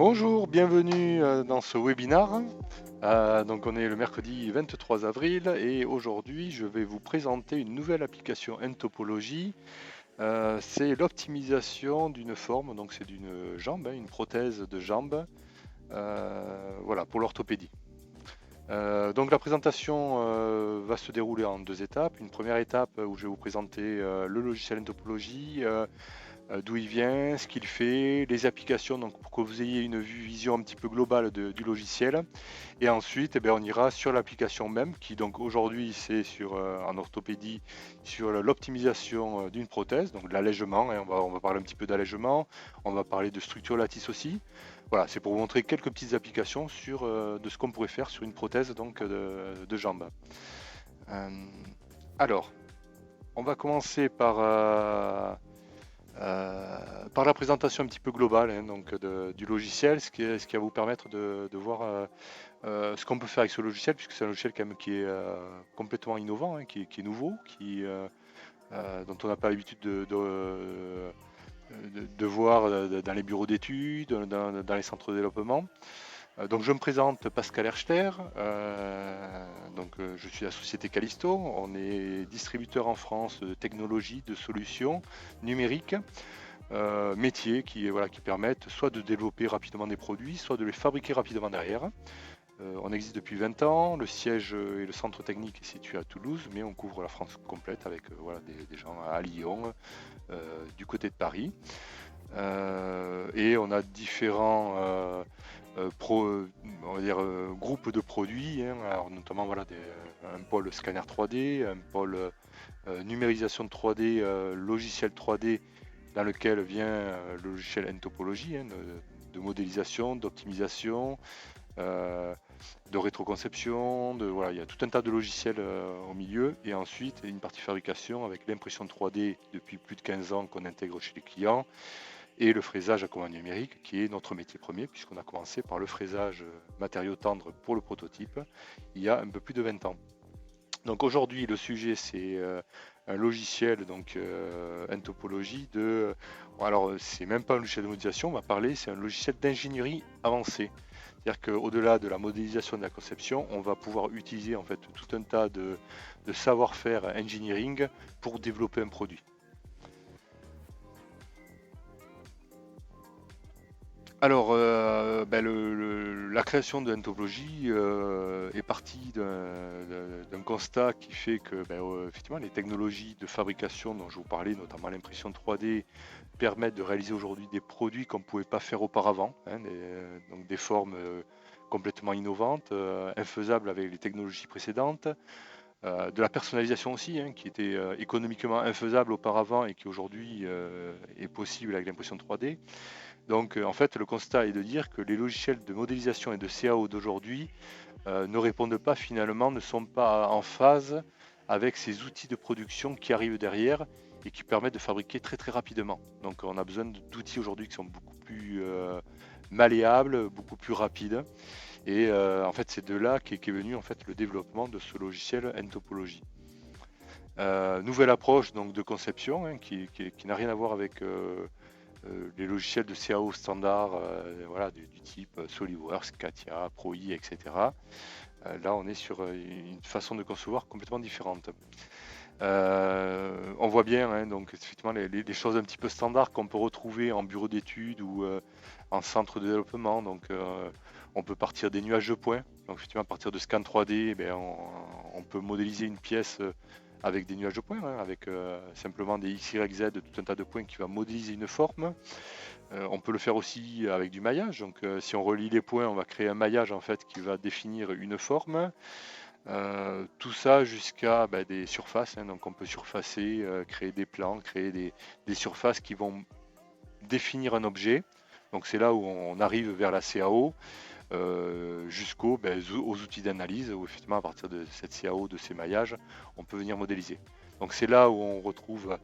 Bonjour, bienvenue dans ce webinaire. Donc on est le mercredi 23 avril et aujourd'hui je vais vous présenter une nouvelle application Entopologie. C'est l'optimisation d'une forme, donc c'est d'une jambe, une prothèse de jambe, voilà, pour l'orthopédie. Donc la présentation va se dérouler en deux étapes. Une première étape où je vais vous présenter le logiciel Entopologie, d'où il vient, ce qu'il fait, les applications, donc pour que vous ayez une vision un petit peu globale du logiciel. Et ensuite, eh bien, on ira sur l'application même, qui donc aujourd'hui c'est sur en orthopédie sur l'optimisation d'une prothèse, donc de l'allègement. Hein, on va parler un petit peu d'allègement, on va parler de structure lattice aussi. Voilà, c'est pour vous montrer quelques petites applications sur de ce qu'on pourrait faire sur une prothèse donc de jambe. Euh, alors, on va commencer par la présentation un petit peu globale hein, donc du logiciel, ce qui va vous permettre de voir ce qu'on peut faire avec ce logiciel, puisque c'est un logiciel quand même qui est complètement innovant, hein, qui est nouveau, dont on n'a pas l'habitude de voir dans les bureaux d'études, dans les centres de développement. Donc je me présente Pascal Erchter, je suis à la société Callisto, on est distributeur en France de technologies, de solutions numériques, métiers voilà, qui permettent soit de développer rapidement des produits, soit de les fabriquer rapidement derrière. On existe depuis 20 ans, le siège et le centre technique est situé à Toulouse, mais on couvre la France complète avec voilà, des gens à Lyon, du côté de Paris. Et on a différents on va dire, groupes de produits, hein, alors notamment voilà, un pôle scanner 3D, un pôle numérisation de 3D, logiciel 3D dans lequel vient le logiciel Entopologie, hein, de modélisation, d'optimisation, euh, de rétroconception, voilà, il y a tout un tas de logiciels au milieu, et ensuite une partie fabrication avec l'impression 3D depuis plus de 15 ans qu'on intègre chez les clients, et le fraisage à commande numérique qui est notre métier premier, puisqu'on a commencé par le fraisage matériaux tendres pour le prototype il y a un peu plus de 20 ans. Donc aujourd'hui, le sujet, c'est un logiciel, donc une topologie de. Alors, c'est même pas un logiciel de modélisation, on va parler, c'est un logiciel d'ingénierie avancée. C'est-à-dire qu'au-delà de la modélisation et de la conception, on va pouvoir utiliser en fait tout un tas de savoir-faire engineering pour développer un produit. Alors, la création de Entopologie est partie d'un constat qui fait que effectivement, les technologies de fabrication dont je vous parlais, notamment l'impression 3D, permettent de réaliser aujourd'hui des produits qu'on ne pouvait pas faire auparavant, hein, donc des formes complètement innovantes, infaisables avec les technologies précédentes. De la personnalisation aussi, hein, qui était économiquement infaisable auparavant et qui aujourd'hui est possible avec l'impression 3D. Donc en fait, le constat est de dire que les logiciels de modélisation et de CAO d'aujourd'hui ne répondent pas finalement, ne sont pas en phase avec ces outils de production qui arrivent derrière et qui permettent de fabriquer très très rapidement. Donc on a besoin d'outils aujourd'hui qui sont beaucoup plus malléables, beaucoup plus rapides. Et en fait, c'est de là qu'est venu en fait le développement de ce logiciel Entopologie. Nouvelle approche donc de conception hein, qui n'a rien à voir avec les logiciels de CAO standard voilà, du type SolidWorks, CATIA, ProI, etc. Là, on est sur une façon de concevoir complètement différente. On voit bien, hein, donc effectivement, les choses un petit peu standards qu'on peut retrouver en bureau d'études ou en centre de développement. Donc, on peut partir des nuages de points. Donc, effectivement, à partir de scan 3D, on peut modéliser une pièce avec des nuages de points, hein, avec simplement des X, Y, Z, tout un tas de points qui va modéliser une forme. On peut le faire aussi avec du maillage. Donc, si on relie les points, on va créer un maillage en fait qui va définir une forme. Tout ça jusqu'à des surfaces, hein, donc on peut surfacer, créer des plans, créer des surfaces qui vont définir un objet. Donc c'est là où on arrive vers la CAO, aux outils d'analyse, où effectivement à partir de cette CAO, de ces maillages, on peut venir modéliser. Donc c'est là où on retrouve...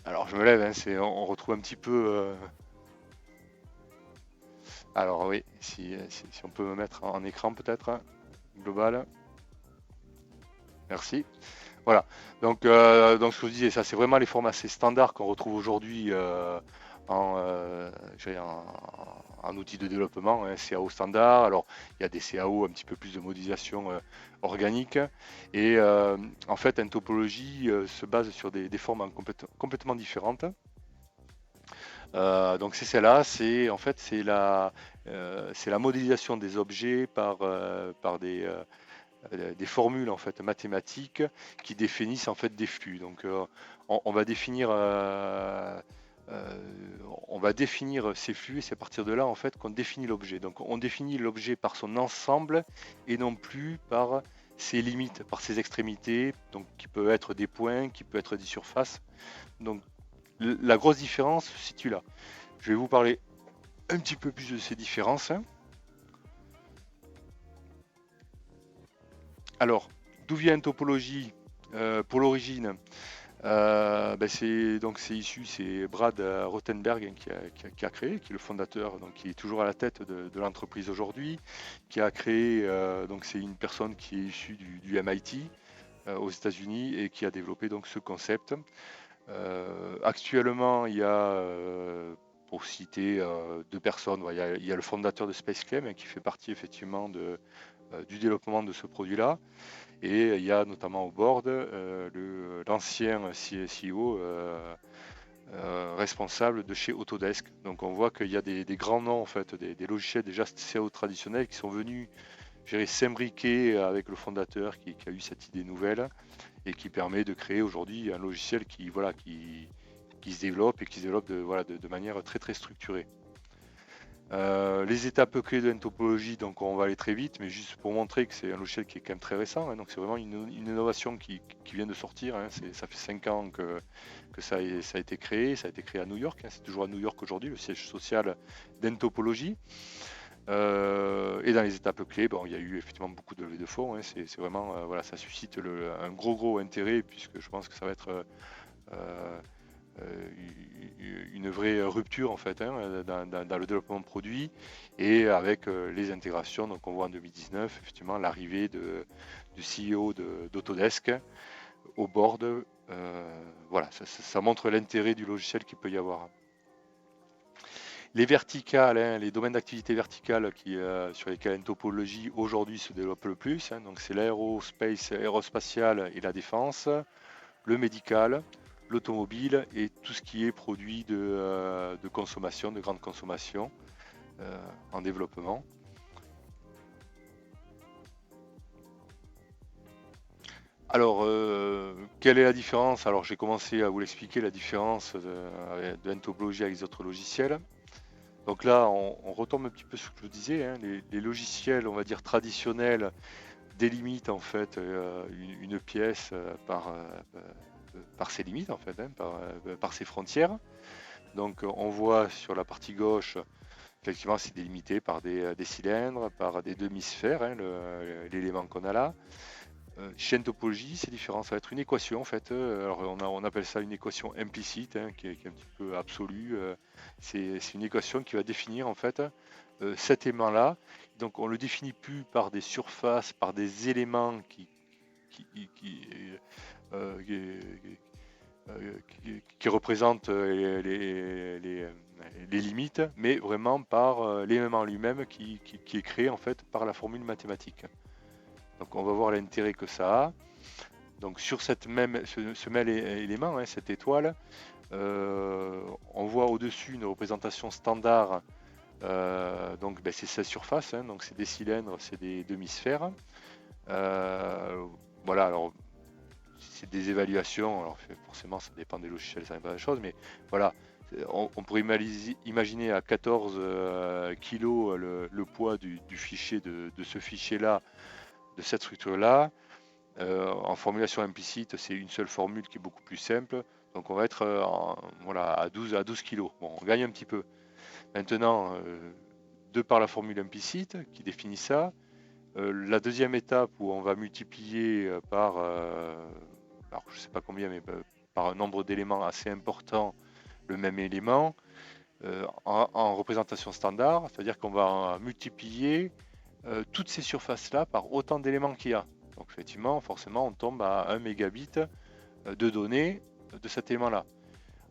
alors je me lève, hein, on retrouve un petit peu... alors oui, si on peut me mettre en écran peut-être, hein, global. Merci. Voilà. Donc ce que je disais, ça c'est vraiment les formats assez standards qu'on retrouve aujourd'hui en, en outils de développement, hein, CAO standard. Alors il y a des CAO un petit peu plus de modélisation organique. Et en fait, une topologie se base sur des formes complètement différentes. Donc c'est celle-là, c'est en fait c'est la modélisation des objets par des formules en fait mathématiques qui définissent en fait des flux. Donc on va définir euh, on va définir ces flux et c'est à partir de là en fait qu'on définit l'objet. Donc on définit l'objet par son ensemble et non plus par ses limites, par ses extrémités, donc qui peut être des points, qui peut être des surfaces. Donc la grosse différence se situe là. Je vais vous parler un petit peu plus de ces différences. Alors, d'où vient une topologie pour l'origine? C'est issu, c'est Brad Rothenberg hein, qui a créé, qui est le fondateur, donc qui est toujours à la tête de l'entreprise aujourd'hui, qui a créé, donc c'est une personne qui est issue du MIT aux États-Unis et qui a développé donc ce concept. Actuellement, il y a, pour citer deux personnes, il y a le fondateur de SpaceClaim hein, qui fait partie effectivement du développement de ce produit-là. Et il y a notamment au board l'ancien CEO responsable de chez Autodesk. Donc on voit qu'il y a des grands noms, en fait, des logiciels déjà CAO traditionnels qui sont venus s'imbriquer avec le fondateur qui a eu cette idée nouvelle et qui permet de créer aujourd'hui un logiciel qui se développe et qui se développe de manière très très structurée. Les étapes clés de la topologie, donc on va aller très vite, mais juste pour montrer que c'est un logiciel qui est quand même très récent, hein, donc c'est vraiment une innovation qui vient de sortir, hein, ça fait 5 ans que ça a été créé, ça a été créé à New York, hein, c'est toujours à New York aujourd'hui, le siège social d'Entopologie. Et dans les étapes clés, bon, il y a eu effectivement beaucoup de levées de fonds, hein, c'est vraiment, voilà, ça suscite un gros intérêt puisque je pense que ça va être euh, euh, une vraie rupture en fait hein, dans le développement de produits et avec les intégrations. Donc on voit en 2019 effectivement l'arrivée du CEO d'Autodesk au board. Voilà, ça montre l'intérêt du logiciel qu'il peut y avoir. Les verticales, hein, les domaines d'activité verticales sur lesquels une topologie aujourd'hui se développe le plus, hein, donc c'est l'aérospace, aérospatial et la défense, le médical, l'automobile et tout ce qui est produit de consommation, de grande consommation en développement. Alors, quelle est la différence? Alors, j'ai commencé à vous l'expliquer, la différence de N-topologie avec les autres logiciels. Donc là, on retombe un petit peu sur ce que je disais, hein, les logiciels, on va dire traditionnels, délimitent en fait une pièce par ses limites, en fait, hein, par ses frontières. Donc on voit sur la partie gauche, effectivement, c'est délimité par des cylindres, par des demi-sphères, hein, l'élément qu'on a là. Chez une topologie, c'est différent, ça va être une équation en fait. Alors on appelle ça une équation implicite, hein, qui est un petit peu absolue. C'est une équation qui va définir en fait cet aimant-là. Donc on le définit plus par des surfaces, par des éléments qui, qui, euh, qui- qui représentent les limites, mais vraiment par l'élément lui-même qui est créé en fait par la formule mathématique. Donc on va voir l'intérêt que ça a. Donc sur ce même élément, hein, cette étoile, on voit au-dessus une représentation standard. Donc ben, c'est sa surface, hein, donc c'est des cylindres, c'est des demi-sphères. Voilà, alors c'est des évaluations, alors forcément ça dépend des logiciels, ça dépend des choses, mais voilà, on pourrait imaginer à 14 kg le poids du fichier, de ce fichier-là, de cette structure-là. En formulation implicite, c'est une seule formule qui est beaucoup plus simple. Donc on va être voilà, à 12 kg. Bon, on gagne un petit peu. Maintenant, de par la formule implicite qui définit ça, la deuxième étape où on va multiplier par, alors je ne sais pas combien, mais par un nombre d'éléments assez important le même élément, en représentation standard, c'est-à-dire qu'on va multiplier toutes ces surfaces-là par autant d'éléments qu'il y a. Donc effectivement, forcément, on tombe à 1 mégabit de données de cet élément-là.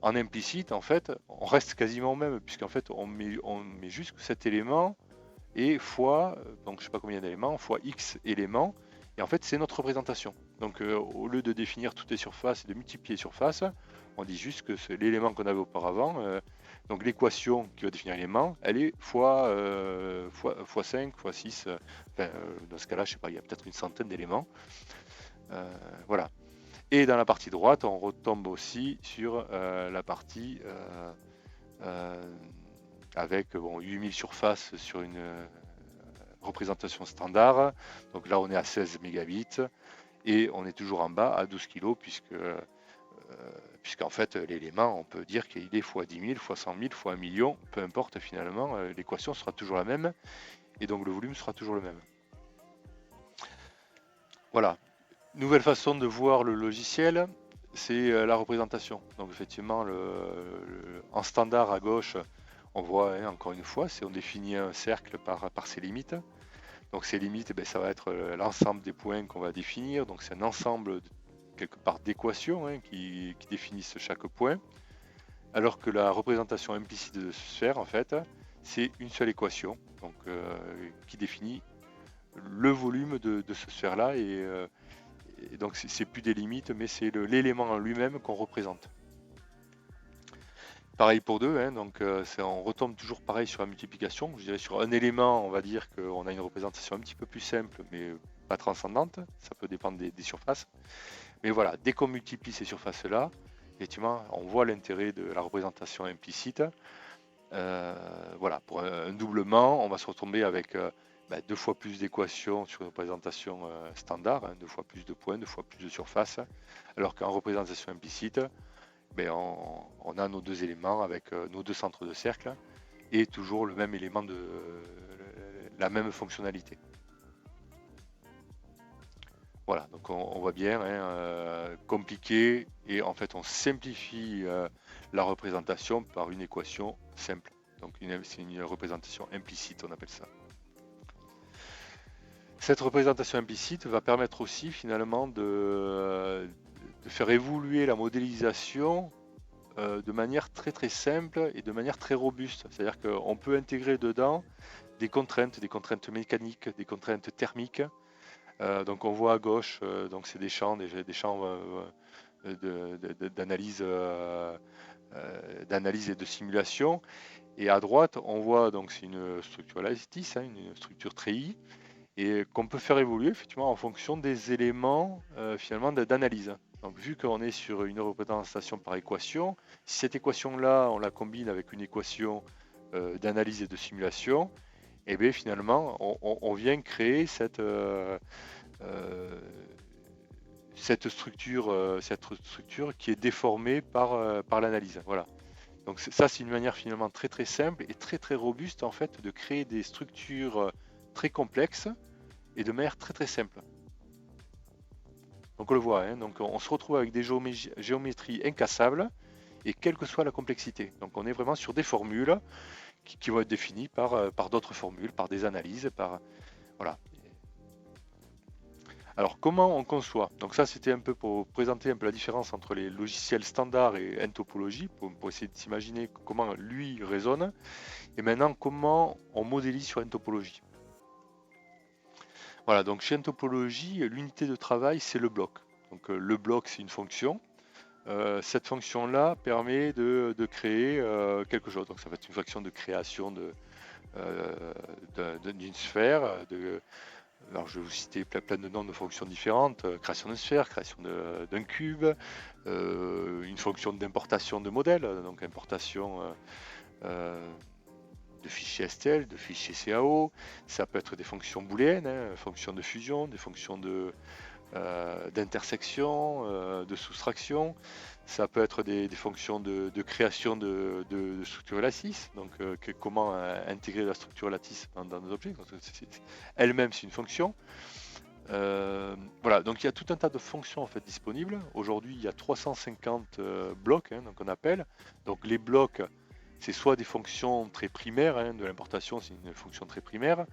En implicite, en fait, on reste quasiment au même, puisqu'en fait, on met juste que cet élément et fois, donc je sais pas combien d'éléments, fois x éléments, et en fait, c'est notre représentation. Donc au lieu de définir toutes les surfaces et de multiplier les surfaces, on dit juste que c'est l'élément qu'on avait auparavant. Donc l'équation qui va définir l'élément, elle est fois 5, fois 6. Dans ce cas-là, je sais pas, il y a peut-être une centaine d'éléments. Voilà. Et dans la partie droite, on retombe aussi sur la partie avec 8000 surfaces sur une représentation standard. Donc là, on est à 16 mégabits et on est toujours en bas à 12 kg puisqu'en fait, l'élément, on peut dire qu'il est fois 10 000, fois 100 000, fois 1 million, peu importe finalement, l'équation sera toujours la même et donc le volume sera toujours le même. Voilà. Nouvelle façon de voir le logiciel, c'est la représentation. Donc effectivement, en standard à gauche, on voit encore une fois, on définit un cercle par ses limites. Donc ces limites, ça va être l'ensemble des points qu'on va définir. Donc c'est un ensemble quelque part d'équations qui définissent chaque point. Alors que la représentation implicite de ce sphère, en fait, c'est une seule équation donc, qui définit le volume de ce sphère-là. Et donc c'est plus des limites, mais c'est l'élément en lui-même qu'on représente. Pareil pour 2, donc on retombe toujours pareil sur la multiplication. Je dirais sur un élément, on va dire qu'on a une représentation un petit peu plus simple, mais pas transcendante. Ça peut dépendre des surfaces. Mais voilà, dès qu'on multiplie ces surfaces-là, effectivement, on voit l'intérêt de la représentation implicite. Voilà, pour un doublement, on va se retrouver avec 2 fois plus d'équations sur une représentation standard, 2 fois plus de points, 2 fois plus de surface, alors qu'en représentation implicite, on a nos 2 éléments avec nos 2 centres de cercle et toujours le même élément de la même fonctionnalité. Voilà, donc on voit bien, compliqué, et en fait on simplifie la représentation par une équation simple. Donc c'est une représentation implicite, on appelle ça. Cette représentation implicite va permettre aussi finalement de faire évoluer la modélisation de manière très très simple et de manière très robuste. C'est-à-dire qu'on peut intégrer dedans des contraintes mécaniques, des contraintes thermiques. Donc on voit à gauche, donc c'est des champs d'analyse et de simulation. Et à droite, on voit donc c'est une structure lattice, une structure treillis, et qu'on peut faire évoluer effectivement en fonction des éléments finalement d'analyse. Donc vu qu'on est sur une représentation par équation, si cette équation-là, on la combine avec une équation d'analyse et de simulation, et bien finalement, on vient créer cette structure qui est déformée par l'analyse. Voilà. Donc ça, c'est une manière finalement très très simple et très très robuste en fait de créer des structures très complexes et de manière très très simple. Donc on le voit, donc on se retrouve avec des géométries incassables et quelle que soit la complexité. Donc on est vraiment sur des formules qui vont être définies par d'autres formules, par des analyses, voilà. Alors comment on conçoit? Donc ça c'était un peu pour présenter un peu la différence entre les logiciels standards et N-topologie, pour essayer de s'imaginer comment lui résonne. Et maintenant comment on modélise sur N-topologie. Voilà, donc chez N-topologie, l'unité de travail c'est le bloc. Donc le bloc c'est une fonction. Cette fonction-là permet de créer quelque chose. Donc ça va être une fonction de création d'une sphère, alors je vais vous citer plein de noms de fonctions différentes, création d'une sphère, création d'un cube, une fonction d'importation de modèles, donc importation de fichiers STL, de fichiers CAO, ça peut être des fonctions booléennes, fonctions de fusion, des fonctions d'intersection, de soustraction, ça peut être des fonctions de création de structure lattice, donc comment intégrer la structure lattice dans nos objets. Elle-même c'est une fonction. Voilà, donc il y a tout un tas de fonctions en fait disponibles. Aujourd'hui il y a 350 blocs, donc on appelle. Donc les blocs, c'est soit des fonctions très primaires, de l'importation c'est une fonction très primaire,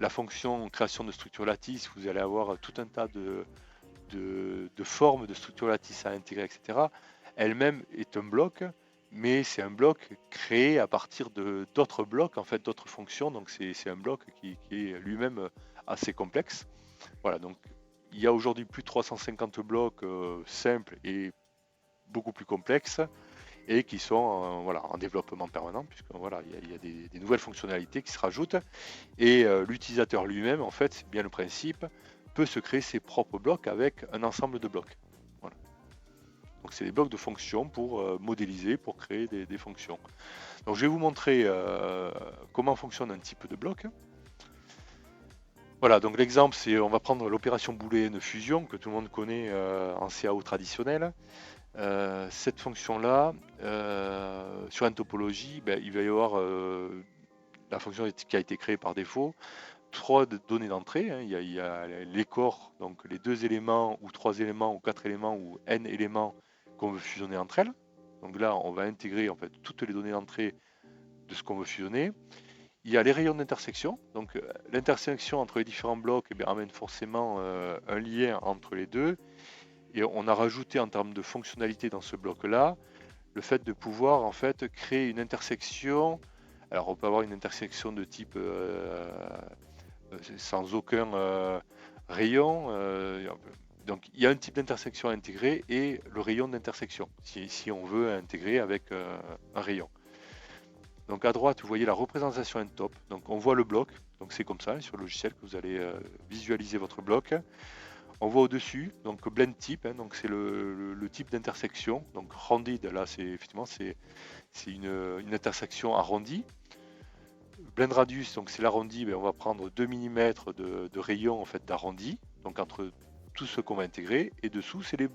la fonction création de structure lattice, vous allez avoir tout un tas de formes de structure lattice à intégrer, etc. Elle-même est un bloc, mais c'est un bloc créé à partir de d'autres blocs, en fait, d'autres fonctions. Donc c'est un bloc qui est lui-même assez complexe. Voilà, donc il y a aujourd'hui plus de 350 blocs simples et beaucoup plus complexes et qui sont voilà, en développement permanent, puisque voilà, il y a des nouvelles fonctionnalités qui se rajoutent. Et l'utilisateur lui-même, en fait, c'est bien le principe, peut se créer ses propres blocs avec un ensemble de blocs. Voilà. Donc c'est des blocs de fonctions pour modéliser, pour créer des fonctions. Donc je vais vous montrer comment fonctionne un type de bloc. Voilà, donc l'exemple, c'est on va prendre l'opération booléenne fusion que tout le monde connaît en CAO traditionnel. Cette fonction-là, sur une topologie, ben, il va y avoir la fonction qui a été créée par défaut, trois données d'entrée. Hein. Il y a les corps, donc les 2 éléments, ou 3 éléments, ou 4 éléments, ou n éléments qu'on veut fusionner entre elles. Donc là, on va intégrer en fait toutes les données d'entrée de ce qu'on veut fusionner. Il y a les rayons d'intersection. Donc l'intersection entre les différents blocs eh bien, amène forcément un lien entre les deux. Et on a rajouté en termes de fonctionnalité dans ce bloc-là le fait de pouvoir en fait créer une intersection. Alors on peut avoir une intersection de type sans aucun rayon. Donc il y a un type d'intersection intégré et le rayon d'intersection, si on veut intégrer avec un rayon. Donc à droite, vous voyez la représentation en top. Donc on voit le bloc. Donc c'est comme ça sur le logiciel que vous allez visualiser votre bloc. On voit au-dessus, donc blend type, hein, donc c'est le type d'intersection. Donc rounded, là c'est effectivement c'est une intersection arrondie. Blend radius, donc c'est l'arrondi, ben, on va prendre 2 mm de rayon en fait d'arrondi, donc entre tout ce qu'on va intégrer, et dessous c'est les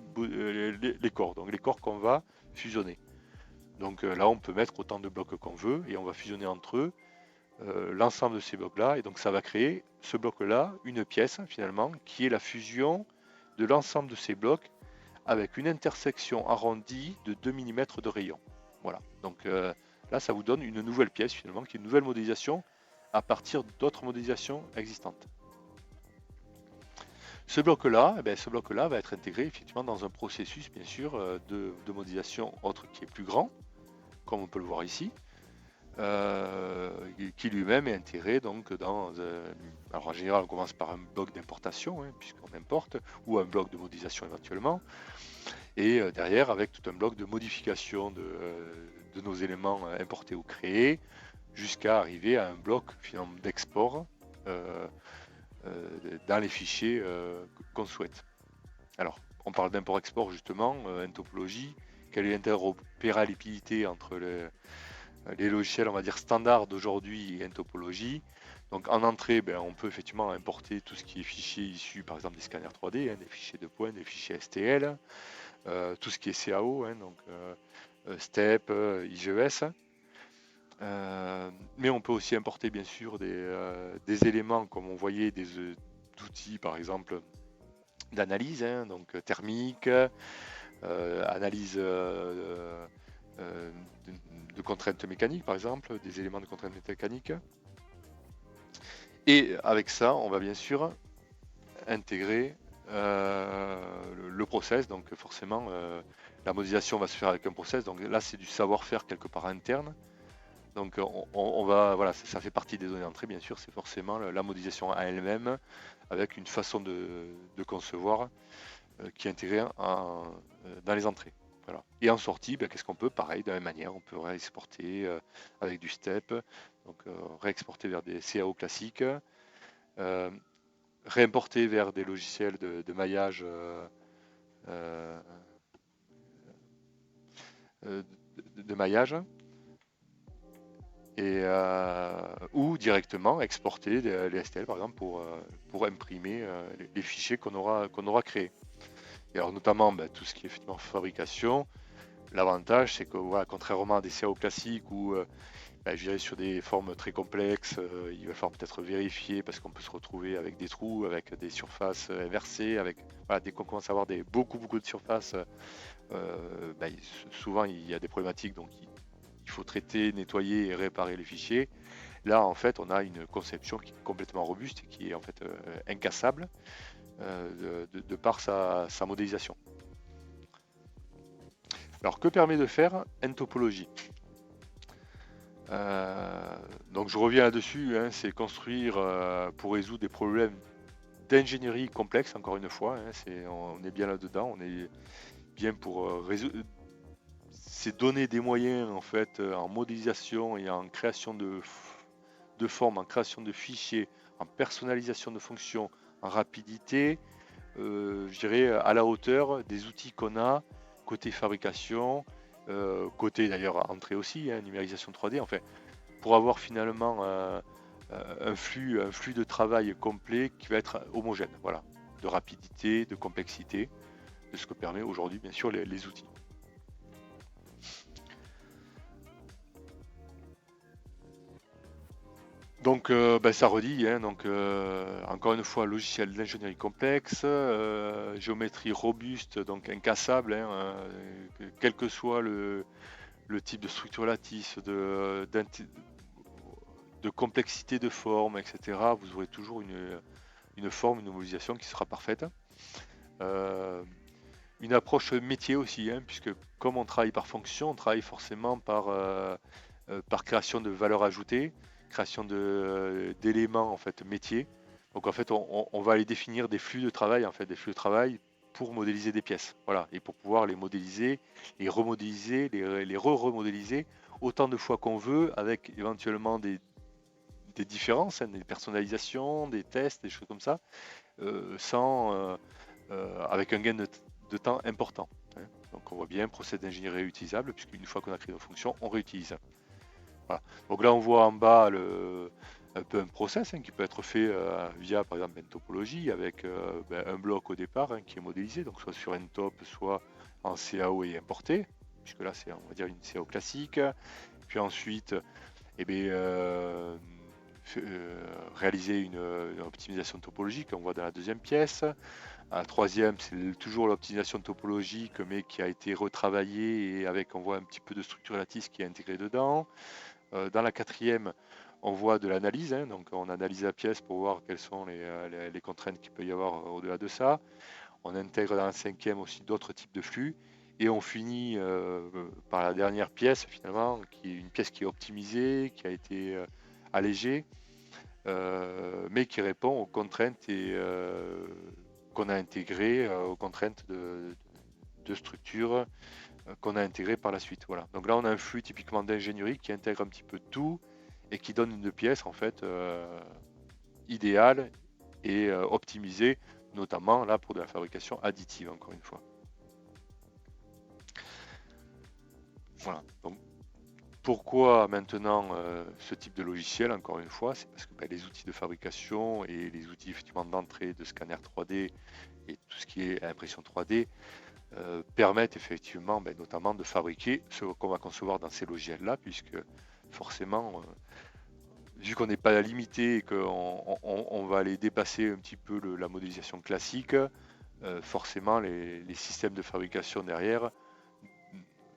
corps, donc les corps qu'on va fusionner. Donc là on peut mettre autant de blocs qu'on veut et on va fusionner entre eux l'ensemble de ces blocs-là, et donc ça va créer ce bloc-là, une pièce finalement, qui est la fusion de l'ensemble de ces blocs avec une intersection arrondie de 2 mm de rayon. Voilà, donc là ça vous donne une nouvelle pièce finalement, qui est une nouvelle modélisation à partir d'autres modélisations existantes. Ce bloc-là, va être intégré effectivement dans un processus bien sûr de modélisation autre qui est plus grand, comme on peut le voir ici. Qui lui-même est intégré donc dans alors en général on commence par un bloc d'importation hein, puisqu'on importe, ou un bloc de modélisation éventuellement, et derrière avec tout un bloc de modification de nos éléments importés ou créés, jusqu'à arriver à un bloc finalement d'export dans les fichiers qu'on souhaite. Alors on parle d'import-export justement, en topologie, quelle est l'interopérabilité entre les logiciels, on va dire, standards d'aujourd'hui et en topologie. Donc en entrée, ben, on peut effectivement importer tout ce qui est fichiers issus par exemple des scanners 3D, hein, des fichiers de points, des fichiers STL, tout ce qui est CAO, hein, donc STEP, IGES. Mais on peut aussi importer bien sûr des éléments comme on voyait d'outils par exemple d'analyse, hein, donc thermique, analyse de contraintes mécaniques, par exemple, des éléments de contraintes mécaniques. Et avec ça, on va bien sûr intégrer le process. Donc forcément, la modélisation va se faire avec un process. Donc là, c'est du savoir-faire quelque part interne. Donc on va, voilà, ça fait partie des données d'entrée, bien sûr. C'est forcément la modélisation à elle-même, avec une façon de concevoir qui est intégrée dans les entrées. Voilà. Et en sortie, ben, qu'est-ce qu'on peut? Pareil, de la même manière, on peut réexporter avec du step, donc réexporter vers des CAO classiques, réimporter vers des logiciels de maillage de maillage, et, ou directement exporter les STL par exemple pour imprimer les fichiers qu'on aura créés. Et alors notamment ben, tout ce qui est effectivement fabrication, l'avantage c'est que voilà, contrairement à des CAO classiques où ben, je dirais sur des formes très complexes, il va falloir peut-être vérifier parce qu'on peut se retrouver avec des trous, avec des surfaces inversées, avec voilà, dès qu'on commence à avoir beaucoup de surfaces, ben, souvent il y a des problématiques, donc il faut traiter, nettoyer et réparer les fichiers. Là, en fait, on a une conception qui est complètement robuste et qui est en fait incassable de par sa modélisation. Alors, que permet de faire N-topologie? Donc, je reviens là-dessus, hein, c'est construire pour résoudre des problèmes d'ingénierie complexe, encore une fois, hein, on est bien là-dedans, on est bien pour résoudre. C'est donner des moyens en fait en modélisation et en création de formes, en création de fichiers, en personnalisation de fonctions, en rapidité, je dirais à la hauteur des outils qu'on a côté fabrication, côté d'ailleurs entrée aussi, hein, numérisation 3D, enfin, pour avoir finalement un flux de travail complet qui va être homogène, voilà, de rapidité, de complexité, de ce que permet aujourd'hui bien sûr les outils. Donc ça redit, hein, donc encore une fois, logiciel d'ingénierie complexe, géométrie robuste, donc incassable, hein, quel que soit le type de structure lattice, de complexité de forme, etc., vous aurez toujours une forme, une modélisation qui sera parfaite. Une approche métier aussi, hein, puisque comme on travaille par fonction, on travaille forcément par création de valeur ajoutée, création d'éléments en fait métiers. Donc en fait, on va aller définir des flux de travail, en fait, des flux de travail pour modéliser des pièces. Voilà, et pour pouvoir les modéliser, les remodéliser, les re-remodéliser autant de fois qu'on veut, avec éventuellement des différences, hein, des personnalisations, des tests, des choses comme ça, avec un gain de temps important, hein. Donc on voit bien procédé d'ingénierie réutilisable, puisqu'une fois qu'on a créé nos fonctions, on réutilise. Voilà. Donc là on voit en bas un peu un process, hein, qui peut être fait via par exemple une topologie avec un bloc au départ, hein, qui est modélisé, donc soit sur Ntop, soit en CAO et importé, puisque là c'est on va dire une CAO classique. Puis ensuite, eh bien, réaliser une optimisation topologique, on voit dans la deuxième pièce. La troisième, c'est toujours l'optimisation topologique, mais qui a été retravaillée et avec, on voit un petit peu de structure lattice qui est intégrée dedans. Dans la quatrième, on voit de l'analyse, hein, donc on analyse la pièce pour voir quelles sont les contraintes qu'il peut y avoir au-delà de ça. On intègre dans la cinquième aussi d'autres types de flux. Et on finit par la dernière pièce, finalement, qui est une pièce qui est optimisée, qui a été allégée, mais qui répond aux contraintes qu'on a intégrées, aux contraintes de structure qu'on a intégrées par la suite. Voilà. Donc là, on a un flux typiquement d'ingénierie qui intègre un petit peu tout et qui donne une pièce en fait idéale et optimisée, notamment là pour de la fabrication additive, encore une fois. Voilà. Donc, pourquoi maintenant ce type de logiciel? Encore une fois, c'est parce que les outils de fabrication et les outils effectivement d'entrée de scanner 3D et tout ce qui est impression 3D permettent effectivement notamment de fabriquer ce qu'on va concevoir dans ces logiciels-là, puisque forcément, vu qu'on n'est pas limité et qu'on va aller dépasser un petit peu la modélisation classique, forcément les systèmes de fabrication derrière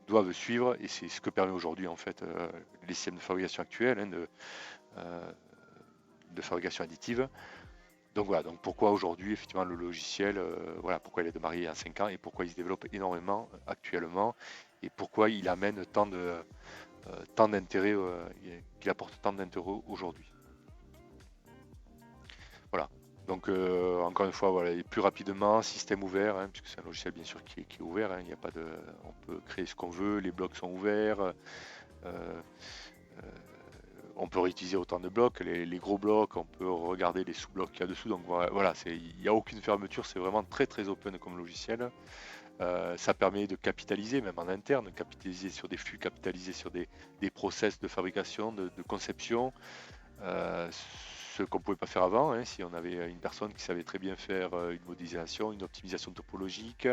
doivent suivre, et c'est ce que permet aujourd'hui en fait les systèmes de fabrication actuels, hein, de fabrication additive. Donc voilà, donc pourquoi aujourd'hui effectivement le logiciel, voilà, pourquoi il est démarré il y a 5 ans et pourquoi il se développe énormément actuellement et pourquoi il amène tant d'intérêt, qu'il apporte tant d'intérêt aujourd'hui. Voilà. Donc encore une fois, voilà, et plus rapidement, système ouvert, hein, puisque c'est un logiciel bien sûr qui est ouvert, hein, il n'y a pas de, on peut créer ce qu'on veut, les blocs sont ouverts, on peut réutiliser autant de blocs, les gros blocs, on peut regarder les sous-blocs qu'il y a dessous, donc voilà, il n'y a aucune fermeture, c'est vraiment très très open comme logiciel. Ça permet de capitaliser, même en interne, capitaliser sur des flux, capitaliser sur des process de fabrication, de conception, ce qu'on ne pouvait pas faire avant, hein, si on avait une personne qui savait très bien faire une modélisation, une optimisation topologique.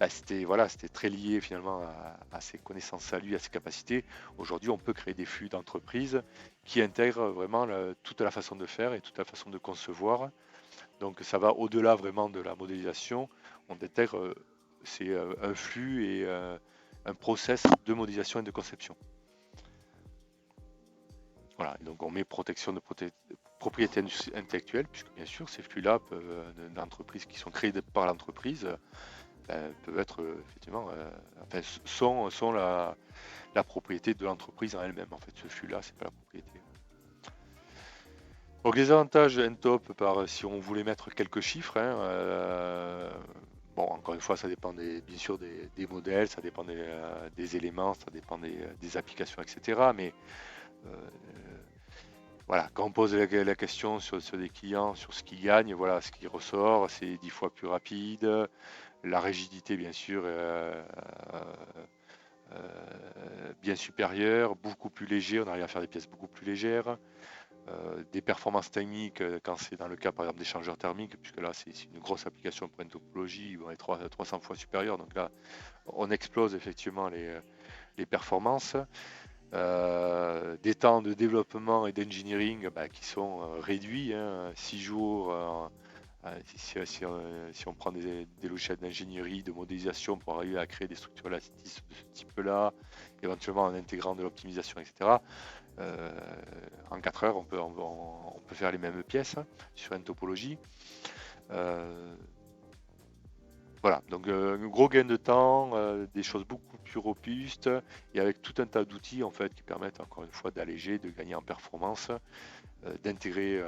C'était très lié finalement à ses connaissances à lui, à ses capacités. Aujourd'hui, on peut créer des flux d'entreprise qui intègrent vraiment toute la façon de faire et toute la façon de concevoir. Donc ça va au-delà vraiment de la modélisation. On intègre c'est un flux et un process de modélisation et de conception. Voilà, et donc on met protection de propriété intellectuelle, puisque bien sûr ces flux-là d'entreprises qui sont créés par l'entreprise peuvent être effectivement, enfin, sont la propriété de l'entreprise en elle-même. En fait, ce flux-là, c'est pas la propriété. Donc les avantages Ntop, si on voulait mettre quelques chiffres, hein, bon, encore une fois, ça dépend bien sûr des modèles, ça dépend des éléments, ça dépend des applications, etc. Mais euh, voilà, quand on pose la question sur des clients, sur ce qu'ils gagnent, voilà, ce qui ressort, c'est 10 fois plus rapide, la rigidité, bien sûr, bien supérieure, beaucoup plus léger, on arrive à faire des pièces beaucoup plus légères. Des performances techniques quand c'est dans le cas par exemple des changeurs thermiques, puisque là c'est une grosse application pour une topologie, ils vont être 300 fois supérieurs, donc là on explose effectivement les performances. Des temps de développement et d'engineering qui sont réduits, 6 jours. Si on prend des logiciels d'ingénierie, de modélisation pour arriver à créer des structures lattices de ce type-là, éventuellement en intégrant de l'optimisation, etc. En 4 heures, on peut faire les mêmes pièces sur une topologie. Voilà, donc un gros gain de temps, des choses beaucoup plus robustes, et avec tout un tas d'outils en fait qui permettent encore une fois d'alléger, de gagner en performance, d'intégrer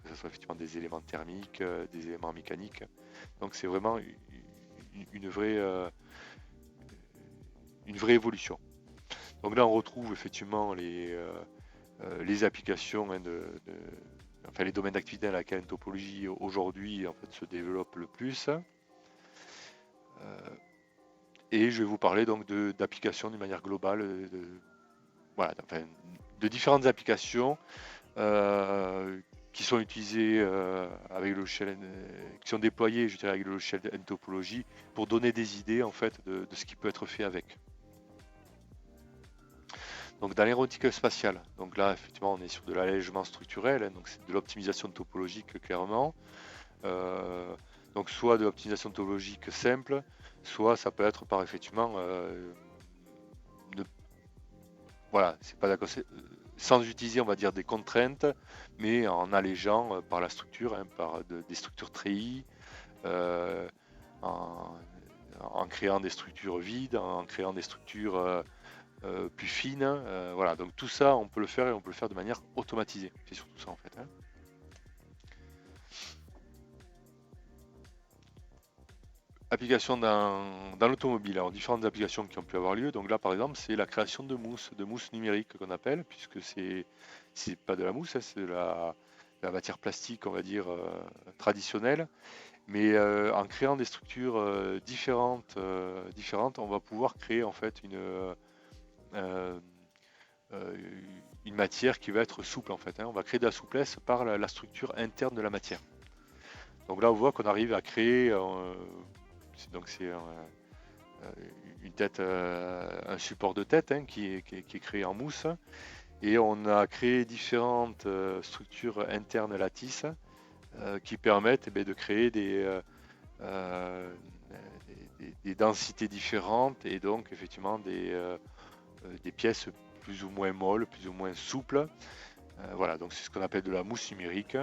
que ce soit effectivement des éléments thermiques, des éléments mécaniques. Donc c'est vraiment une vraie évolution. Donc là on retrouve effectivement les applications, enfin les domaines d'activité dans lesquels une topologie aujourd'hui en fait se développe le plus. Et je vais vous parler donc d'applications d'une manière globale, voilà, enfin, de différentes applications qui sont utilisées avec le logiciel, qui sont déployées, je dirais, avec le logiciel Ntopologie pour donner des idées en fait de ce qui peut être fait avec. Donc dans l'aéronautique spatiale, donc là effectivement on est sur de l'allègement structurel, hein, donc c'est de l'optimisation topologique clairement. Donc soit de l'optimisation topologique simple, soit ça peut être par effectivement voilà, c'est pas d'accord, sans utiliser on va dire des contraintes, mais en allégeant par la structure, hein, par des structures treillis, en créant des structures vides, en créant des structures plus fines. Voilà, donc tout ça on peut le faire et on peut le faire de manière automatisée. C'est surtout ça en fait. Hein. Applications dans l'automobile, alors différentes applications qui ont pu avoir lieu. Donc là, par exemple, c'est la création de mousse numérique qu'on appelle, puisque c'est pas de la mousse, hein, c'est de la matière plastique, on va dire, traditionnelle. Mais en créant des structures différentes, on va pouvoir créer en fait euh, une matière qui va être souple en fait. Hein. On va créer de la souplesse par la structure interne de la matière. Donc là, on voit qu'on arrive à créer donc c'est une tête, un support de tête hein, qui est créé en mousse. Et on a créé différentes structures internes lattices qui permettent de créer des densités différentes et donc effectivement des pièces plus ou moins molles, plus ou moins souples. Voilà, donc c'est ce qu'on appelle de la mousse numérique.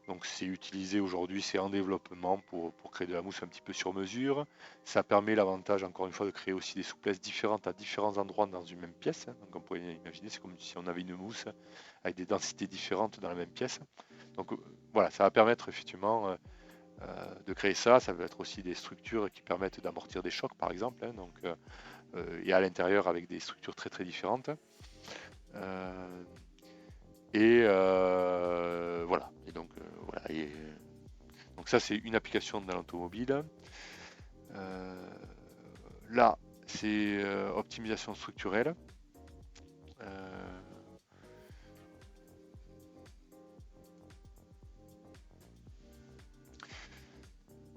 Donc c'est utilisé aujourd'hui, c'est en développement pour créer de la mousse un petit peu sur mesure. Ça permet l'avantage, encore une fois, de créer aussi des souplesses différentes à différents endroits dans une même pièce. Donc on pourrait imaginer, c'est comme si on avait une mousse avec des densités différentes dans la même pièce. Donc voilà, ça va permettre effectivement de créer ça. Ça peut être aussi des structures qui permettent d'amortir des chocs, par exemple. Hein, donc, et à l'intérieur avec des structures très très différentes. Voilà. Et donc, voilà. Donc ça, c'est une application dans l'automobile. Là, c'est optimisation structurelle.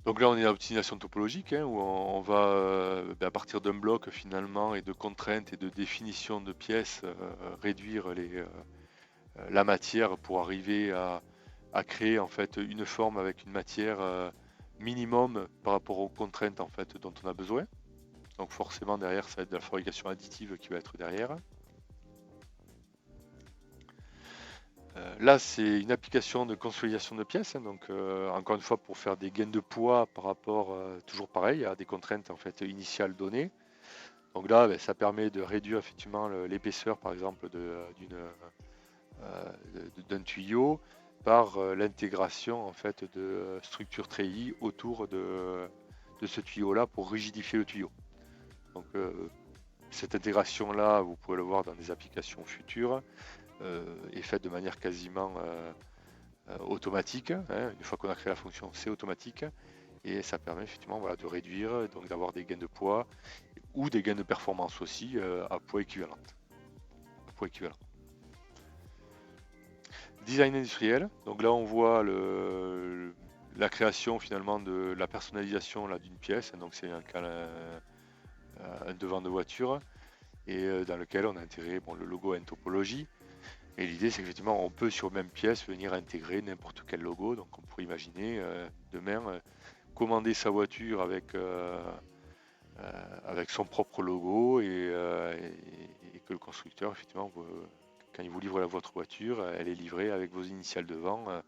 Donc là, on est à l'optimisation topologique, hein, où on va, à partir d'un bloc finalement et de contraintes et de définition de pièces, réduire la matière pour arriver à créer en fait une forme avec une matière minimum par rapport aux contraintes en fait dont on a besoin. Donc forcément derrière ça va être de la fabrication additive qui va être derrière. Là, c'est une application de consolidation de pièces, hein, donc encore une fois pour faire des gains de poids par rapport, toujours pareil, à des contraintes en fait initiales données. Donc là, ben, ça permet de réduire effectivement l'épaisseur, par exemple, d'un tuyau par l'intégration en fait de structures treillis autour de ce tuyau-là pour rigidifier le tuyau. Donc cette intégration-là, vous pouvez le voir dans des applications futures, est faite de manière quasiment automatique, hein. Une fois qu'on a créé la fonction, c'est automatique et ça permet effectivement voilà, de réduire, donc d'avoir des gains de poids ou des gains de performance aussi à poids équivalent. Design industriel, donc là on voit la création finalement de la personnalisation d'une pièce, donc c'est un devant de voiture et dans lequel on a intégré le logo N-Topology. Et l'idée, c'est qu'effectivement, on peut sur même pièce venir intégrer n'importe quel logo. Donc, on pourrait imaginer demain commander sa voiture avec son propre logo et que le constructeur, effectivement, quand il vous livre votre voiture, elle est livrée avec vos initiales devant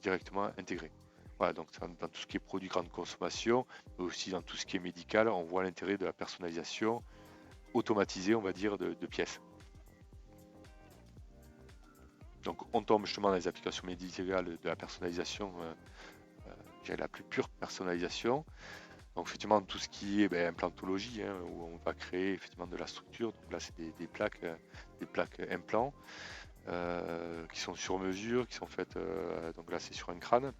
directement intégrées. Voilà, donc dans tout ce qui est produit grande consommation, mais aussi dans tout ce qui est médical, on voit l'intérêt de la personnalisation automatisée, on va dire, de pièces. Donc on tombe justement dans les applications médicales de la personnalisation, la plus pure personnalisation. Donc effectivement tout ce qui est implantologie, hein, où on va créer effectivement de la structure. Donc là c'est des plaques implants qui sont sur mesure, qui sont faites. Donc là c'est sur un crâne.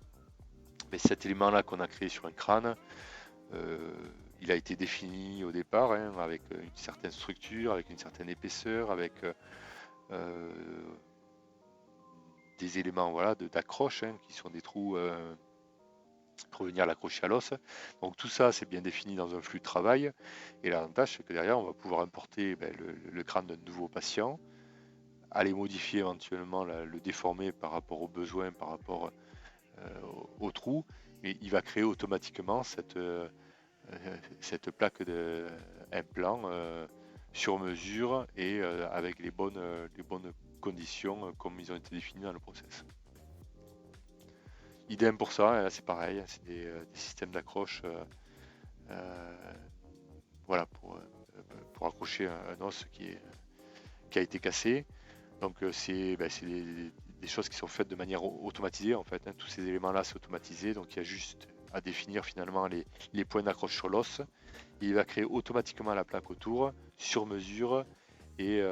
Mais cet élément-là qu'on a créé sur un crâne, il a été défini au départ hein, avec une certaine structure, avec une certaine épaisseur, avec des éléments voilà, d'accroche hein, qui sont des trous pour venir l'accrocher à l'os. Donc tout ça c'est bien défini dans un flux de travail et l'avantage c'est que derrière on va pouvoir importer le crâne d'un nouveau patient, aller modifier éventuellement le déformer par rapport aux besoins, par rapport au trou, mais il va créer automatiquement cette plaque d'implant sur mesure et avec les bonnes conditions comme ils ont été définis dans le process. Idem pour ça, là c'est pareil, c'est des systèmes d'accroche voilà, pour accrocher un os qui a été cassé. Donc c'est des choses qui sont faites de manière automatisée en fait, hein. Tous ces éléments-là c'est automatisé, donc il y a juste à définir finalement les points d'accroche sur l'os. Il va créer automatiquement la plaque autour, sur mesure et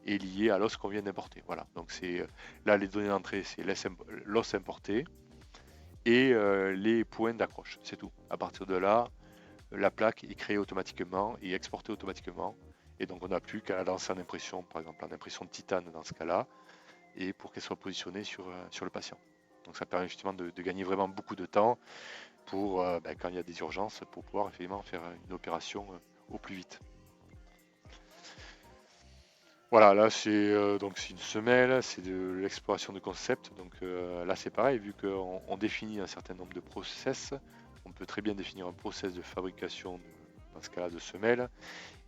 lié à l'os qu'on vient d'importer. Voilà, donc c'est là les données d'entrée, c'est l'os importé et les points d'accroche, c'est tout. À partir de là, la plaque est créée automatiquement et exportée automatiquement. Et donc on n'a plus qu'à la lancer en impression, par exemple en impression de titane dans ce cas-là, et pour qu'elle soit positionnée sur le patient. Donc ça permet justement de gagner vraiment beaucoup de temps pour quand il y a des urgences, pour pouvoir effectivement faire une opération au plus vite. Voilà, là c'est donc c'est une semelle, c'est de l'exploration de concept. Donc là c'est pareil, vu qu'on définit un certain nombre de process, on peut très bien définir un process de fabrication, dans ce cas-là de semelles,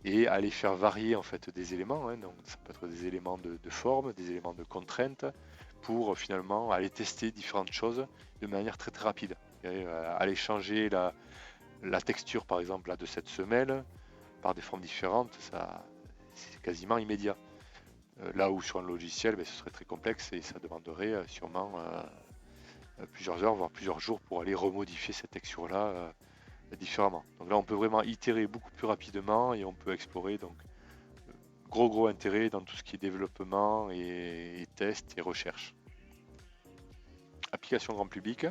et aller faire varier en fait des éléments. Hein. Donc ça peut être des éléments de forme, des éléments de contrainte, pour finalement aller tester différentes choses de manière très très rapide. Et, aller changer la texture par exemple là, de cette semelle par des formes différentes, ça c'est quasiment immédiat. Là où sur un logiciel, ce serait très complexe et ça demanderait sûrement plusieurs heures, voire plusieurs jours pour aller remodifier cette texture-là différemment. Donc là, on peut vraiment itérer beaucoup plus rapidement et on peut explorer donc gros intérêt dans tout ce qui est développement et test et recherche. Application grand public.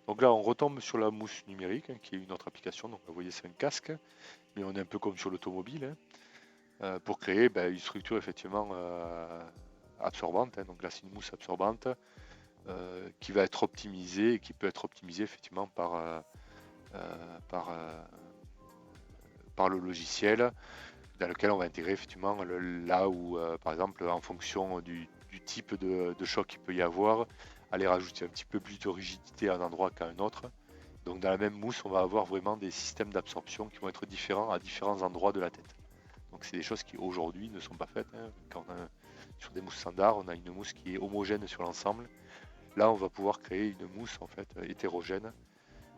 Donc là, on retombe sur la mousse numérique, hein, qui est une autre application. Donc vous voyez, c'est un casque, mais on est un peu comme sur l'automobile. Hein. Pour créer une structure effectivement absorbante. Hein. Donc là, c'est une mousse absorbante qui va être optimisée et qui peut être optimisée effectivement par le logiciel dans lequel on va intégrer effectivement là où, par exemple, en fonction du type de choc qu'il peut y avoir, aller rajouter un petit peu plus de rigidité à un endroit qu'à un autre. Donc dans la même mousse, on va avoir vraiment des systèmes d'absorption qui vont être différents à différents endroits de la tête. Donc c'est des choses qui aujourd'hui ne sont pas faites, hein. Sur des mousses standards, on a une mousse qui est homogène sur l'ensemble. Là, on va pouvoir créer une mousse en fait hétérogène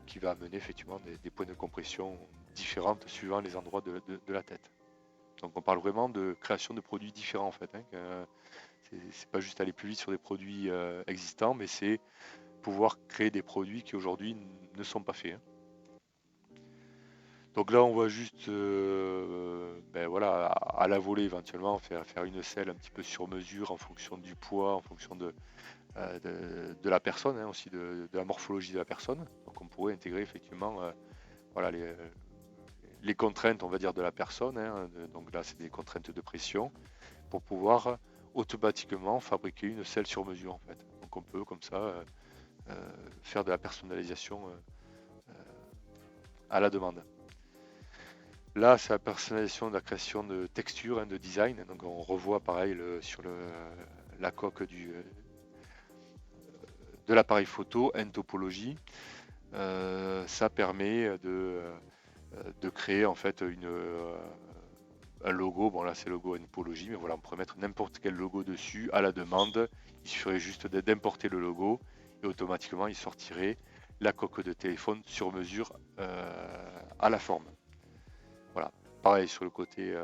qui va amener effectivement des points de compression différentes suivant les endroits de la tête. Donc on parle vraiment de création de produits différents en fait, hein. C'est pas juste aller plus vite sur des produits existants, mais c'est pouvoir créer des produits qui aujourd'hui ne sont pas faits, hein. Donc là, on va juste, ben voilà, à la volée éventuellement, faire une selle un petit peu sur mesure en fonction du poids, en fonction de la personne, hein, aussi de la morphologie de la personne. Donc on pourrait intégrer effectivement voilà, les contraintes, on va dire, de la personne, hein. Donc là, c'est des contraintes de pression pour pouvoir automatiquement fabriquer une selle sur mesure en fait. Donc on peut comme ça faire de la personnalisation à la demande. Là, c'est la personnalisation de la création de texture, hein, de design. Donc on revoit pareil sur la coque de l'appareil photo, N-topologie. Ça permet de créer en fait un logo. Bon là c'est logo N-topologie, mais voilà, on pourrait mettre n'importe quel logo dessus à la demande. Il suffirait juste d'importer le logo et automatiquement il sortirait la coque de téléphone sur mesure à la forme. Voilà, pareil sur le côté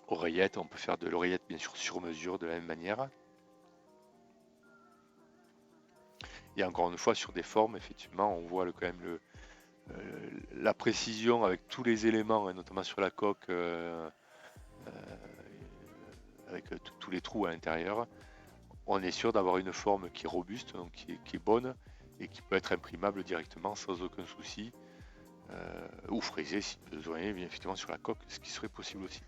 oreillette, on peut faire de l'oreillette bien sûr sur mesure de la même manière. Et encore une fois sur des formes, effectivement, on voit quand même la précision avec tous les éléments, et notamment sur la coque, avec tous les trous à l'intérieur. On est sûr d'avoir une forme qui est robuste, donc qui est bonne et qui peut être imprimable directement sans aucun souci. Ou frisé si besoin, bien effectivement sur la coque, ce qui serait possible aussi.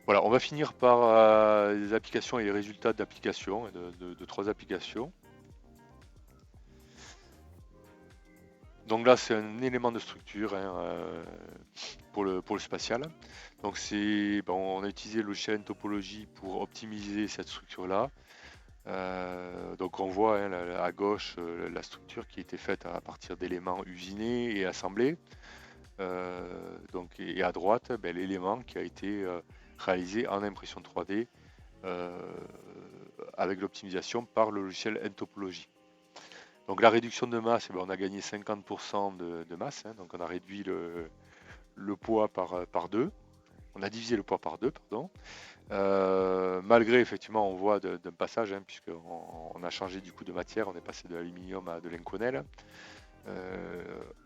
Voilà, on va finir par les applications et les résultats d'applications, de 3 applications. Donc là, c'est un élément de structure, hein, pour le spatial. Donc on a utilisé le logiciel N-topologie pour optimiser cette structure-là. Donc on voit, hein, à gauche la structure qui était faite à partir d'éléments usinés et assemblés. Et à droite, l'élément qui a été réalisé en impression 3D avec l'optimisation par le logiciel N-topologie. Donc la réduction de masse, on a gagné 50% de masse, hein, donc on a réduit le poids par 2. On a divisé le poids par 2, pardon. Malgré, effectivement, on voit d'un passage, hein, puisqu'on a changé du coup de matière, on est passé de l'aluminium à de l'inconel.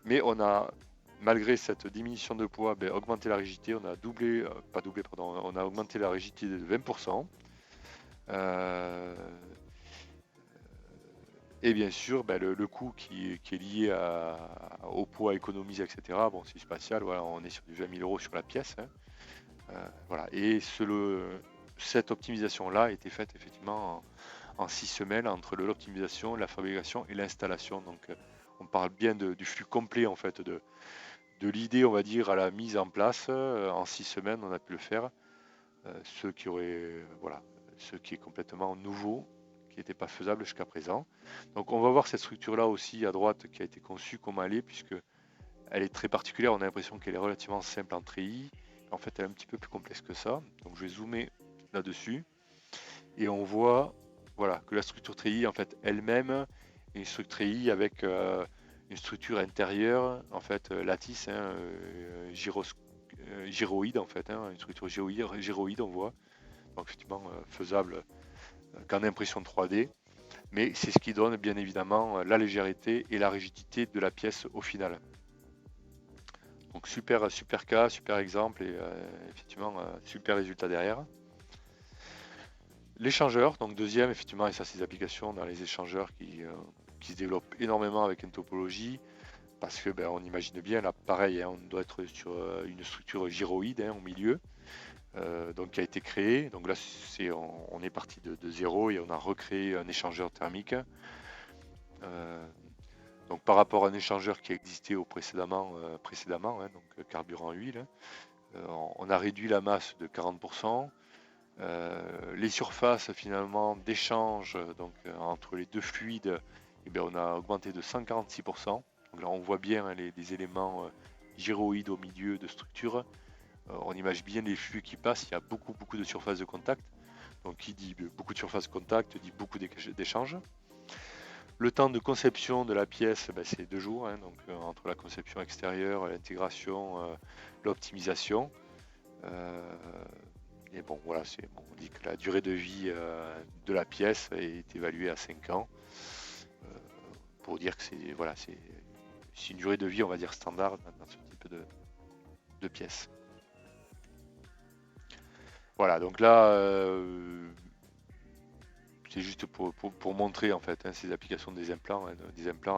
Mais on a, malgré cette diminution de poids, augmenté la rigidité, on a on a augmenté la rigidité de 20%. Et bien sûr, le coût qui est lié au poids économisé, etc. Bon, c'est spatial, voilà, on est sur du 20 000 € sur la pièce, hein. Voilà. Et cette optimisation-là a été faite effectivement en 6 semaines entre l'optimisation, la fabrication et l'installation. Donc on parle bien du flux complet en fait de l'idée, on va dire, à la mise en place. En 6 semaines, on a pu le faire. Ce qui est complètement nouveau, qui n'était pas faisable jusqu'à présent. Donc on va voir cette structure-là aussi à droite qui a été conçue, comment elle est, puisque elle est très particulière. On a l'impression qu'elle est relativement simple en treillis. En fait, elle est un petit peu plus complexe que ça. Donc je vais zoomer là-dessus. Et on voit, voilà, que la structure treillis, en fait, elle-même, est une structure treillis avec une structure intérieure, en fait, lattice, hein, gyroïde, en fait, hein, une structure gyroïde, on voit. Donc effectivement, faisable qu'en impression 3D. Mais c'est ce qui donne, bien évidemment, la légèreté et la rigidité de la pièce au final. Donc super cas, super exemple et effectivement super résultat derrière. L'échangeur, donc deuxième effectivement, et ça c'est des applications dans les échangeurs qui se développent énormément avec une topologie, parce que on imagine bien là pareil, hein, on doit être sur une structure gyroïde, hein, au milieu, donc qui a été créée. Donc là on est parti de zéro et on a recréé un échangeur thermique. Donc par rapport à un échangeur qui existait précédemment, hein, donc carburant huile, on a réduit la masse de 40%. Les surfaces finalement d'échange entre les deux fluides, on a augmenté de 146%. Donc là on voit bien, hein, des éléments gyroïde au milieu de structure, on imagine bien les flux qui passent, il y a beaucoup de surfaces de contact. Donc qui dit beaucoup de surfaces de contact dit beaucoup d'échanges. Le temps de conception de la pièce, ben, c'est 2 jours, hein, donc entre la conception extérieure, l'intégration, l'optimisation. Et bon, voilà, on dit que la durée de vie de la pièce est évaluée à 5 ans, pour dire que c'est une durée de vie, on va dire, standard dans ce type de pièce. Voilà, donc là, c'est juste pour montrer en fait ces applications des implants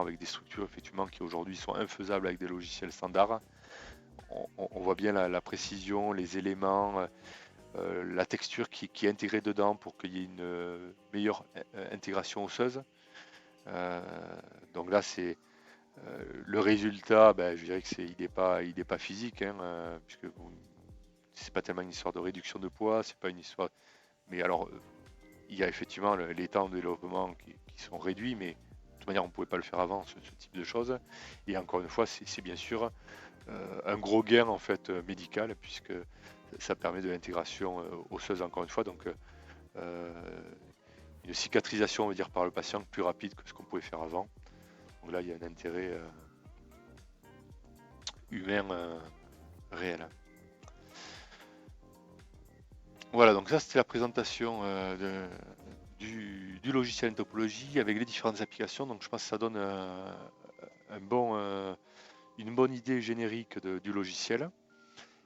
avec des structures effectivement qui aujourd'hui sont infaisables avec des logiciels standards. On voit bien la précision, les éléments, la texture qui est intégrée dedans pour qu'il y ait une meilleure intégration osseuse. Donc là, c'est le résultat, ben, je dirais que il n'est pas physique, hein, puisque bon, c'est pas tellement une histoire de réduction de poids, c'est pas une histoire. Mais alors, il y a effectivement les temps de développement qui sont réduits, mais de toute manière, on ne pouvait pas le faire avant, ce type de choses. Et encore une fois, c'est bien sûr un gros gain en fait médical, puisque ça permet de l'intégration osseuse encore une fois, donc une cicatrisation on va dire par le patient plus rapide que ce qu'on pouvait faire avant. Donc là il y a un intérêt humain réel. Voilà, donc ça c'était la présentation du logiciel en topologie avec les différentes applications. Donc je pense que ça donne une bonne idée générique du logiciel.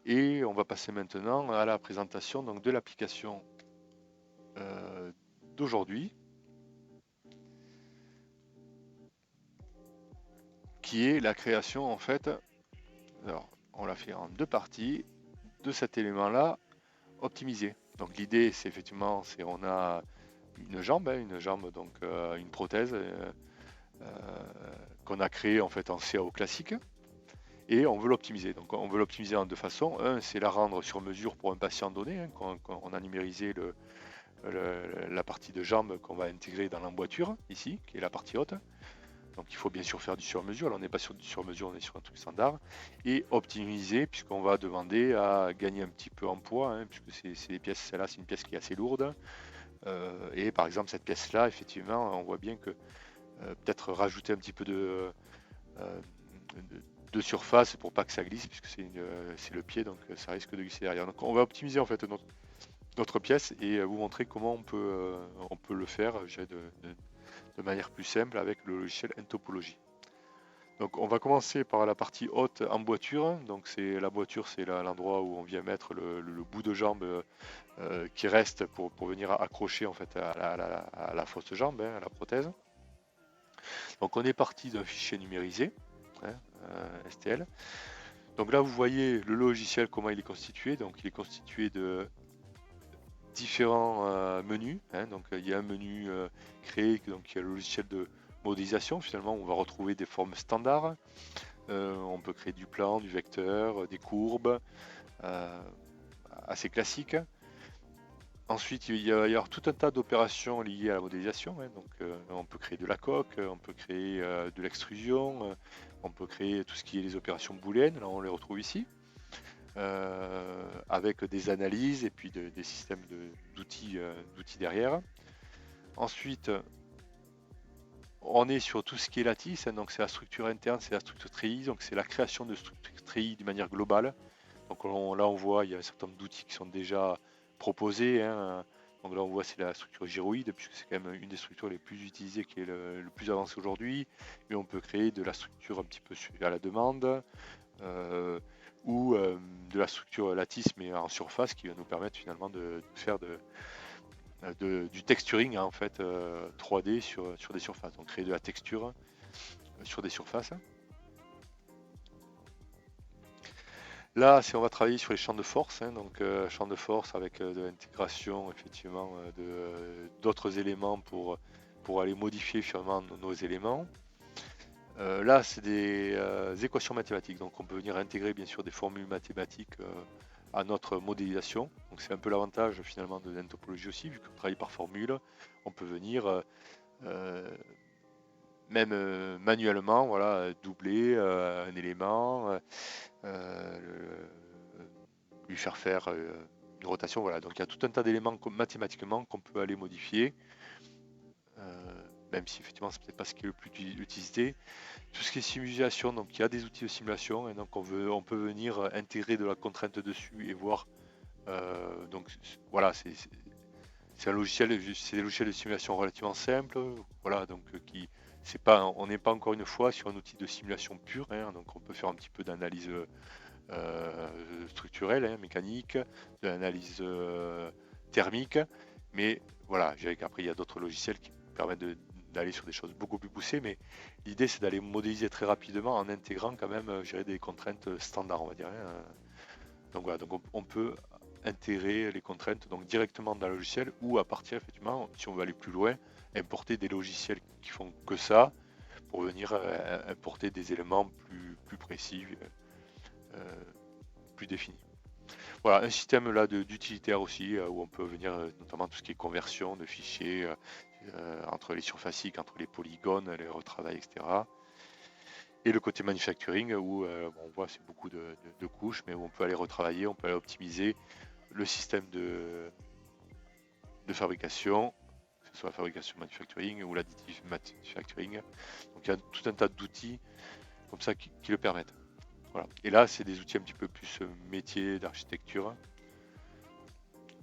Et on va passer maintenant à la présentation donc, de l'application d'aujourd'hui, qui est la création en fait, alors on l'a fait en 2 parties, de cet élément-là optimisé. Donc l'idée c'est effectivement, on a une jambe donc une prothèse qu'on a créée en fait en CAO classique. Et on veut l'optimiser. Donc on veut l'optimiser en 2 façons. Un, c'est la rendre sur mesure pour un patient donné, hein, quand on a numérisé la partie de jambe qu'on va intégrer dans l'emboîture, ici, qui est la partie haute. Donc il faut bien sûr faire du sur-mesure. Là, on n'est pas sur du sur-mesure, on est sur un truc standard. Et optimiser, puisqu'on va demander à gagner un petit peu en poids, hein, puisque c'est des pièces, celle-là, c'est une pièce qui est assez lourde. Et par exemple, cette pièce-là, effectivement, on voit bien que peut-être rajouter un petit peu de surface pour pas que ça glisse, puisque c'est le pied, donc ça risque de glisser derrière. Donc on va optimiser en fait notre pièce et vous montrer comment on peut le faire de manière plus simple avec le logiciel Entopologie. Donc on va commencer par la partie haute emboîture. Donc la boîture, c'est l'endroit où on vient mettre le bout de jambe qui reste pour venir accrocher en fait à la fausse jambe, hein, à la prothèse. Donc on est parti d'un fichier numérisé, hein, STL. Donc là vous voyez le logiciel comment il est constitué. Donc il est constitué de différents menus, hein. Donc il y a un menu créé, donc il y a le logiciel de modélisation. Finalement on va retrouver des formes standards. On peut créer du plan, du vecteur, des courbes assez classiques. Ensuite, il y a tout un tas d'opérations liées à la modélisation, hein. Donc, on peut créer de la coque, on peut créer de l'extrusion, on peut créer tout ce qui est les opérations booléennes. Là, on les retrouve ici, avec des analyses et puis des systèmes d'outils derrière. Ensuite, on est sur tout ce qui est lattice, hein. Donc c'est la structure interne, c'est la structure treillis, donc c'est la création de structures treillis de manière globale. Donc là, on voit, il y a un certain nombre d'outils qui sont déjà proposé, hein. Donc là on voit c'est la structure gyroïde, puisque c'est quand même une des structures les plus utilisées, qui est le plus avancé aujourd'hui. Mais on peut créer de la structure un petit peu à la demande, ou de la structure lattice mais en surface, qui va nous permettre finalement de faire du texturing, hein, en fait 3D sur des surfaces. Donc créer de la texture sur des surfaces. Là, on va travailler sur les champs de force, hein, donc champs de force avec de l'intégration effectivement d'autres éléments pour aller modifier finalement nos éléments. Là, c'est des équations mathématiques, donc on peut venir intégrer bien sûr des formules mathématiques à notre modélisation. Donc c'est un peu l'avantage finalement de l'entopologie aussi, vu qu'on travaille par formule, on peut venir manuellement, voilà, doubler un élément, lui faire une rotation, voilà. Donc il y a tout un tas d'éléments mathématiquement qu'on peut aller modifier, même si effectivement c'est peut-être pas ce qui est le plus utilisé. Tout ce qui est simulation, donc il y a des outils de simulation, et donc on peut venir intégrer de la contrainte dessus et voir. Donc voilà, c'est un logiciel, c'est des logiciels de simulation relativement simples, voilà, donc c'est pas, on n'est pas encore une fois sur un outil de simulation pure, hein, donc on peut faire un petit peu d'analyse structurelle, hein, mécanique, de l'analyse thermique, mais voilà, je dirais qu'après il y a d'autres logiciels qui permettent d'aller sur des choses beaucoup plus poussées, mais l'idée c'est d'aller modéliser très rapidement en intégrant quand même, je dirais, des contraintes standards, on va dire, hein. Donc voilà, donc on peut intégrer les contraintes donc directement dans le logiciel, ou à partir, effectivement, si on veut aller plus loin, importer des logiciels qui font que ça pour venir importer des éléments plus précis, euh, plus définis. Voilà, un système là d'utilitaire aussi, où on peut venir notamment tout ce qui est conversion de fichiers entre les surfaciques, entre les polygones, les retravails, etc. Et le côté manufacturing où bon, on voit c'est beaucoup de couches, mais où on peut aller retravailler, on peut aller optimiser le système de fabrication, que ce soit la fabrication manufacturing ou l'additive manufacturing. Donc il y a tout un tas d'outils comme ça qui le permettent. Voilà. Et là, c'est des outils un petit peu plus métier d'architecture,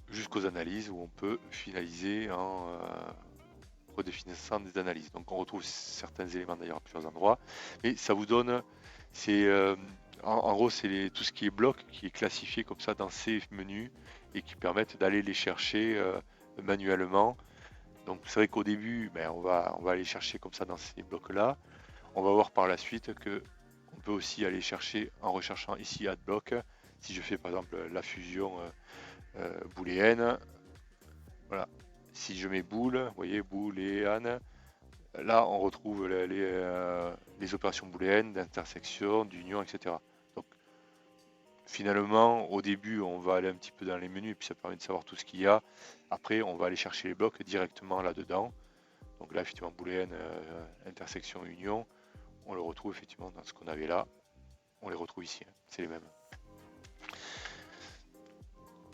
jusqu'aux analyses où on peut finaliser en redéfinissant des analyses. Donc on retrouve certains éléments d'ailleurs à plusieurs endroits, mais ça vous donne, c'est en gros c'est tout ce qui est bloc qui est classifié comme ça dans ces menus et qui permettent d'aller les chercher manuellement. Donc c'est vrai qu'au début, ben, on va aller chercher comme ça dans ces blocs-là. On va voir par la suite que on peut aussi aller chercher en recherchant ici AddBlock. Si je fais par exemple la fusion booléenne, voilà. Si je mets boole, vous voyez, booléenne, là on retrouve les opérations booléennes d'intersection, d'union, etc. Donc finalement, au début, on va aller un petit peu dans les menus, et puis ça permet de savoir tout ce qu'il y a. Après, on va aller chercher les blocs directement là-dedans. Donc là, effectivement, booléenne, intersection, union, on le retrouve effectivement dans ce qu'on avait là. On les retrouve ici, hein. C'est les mêmes.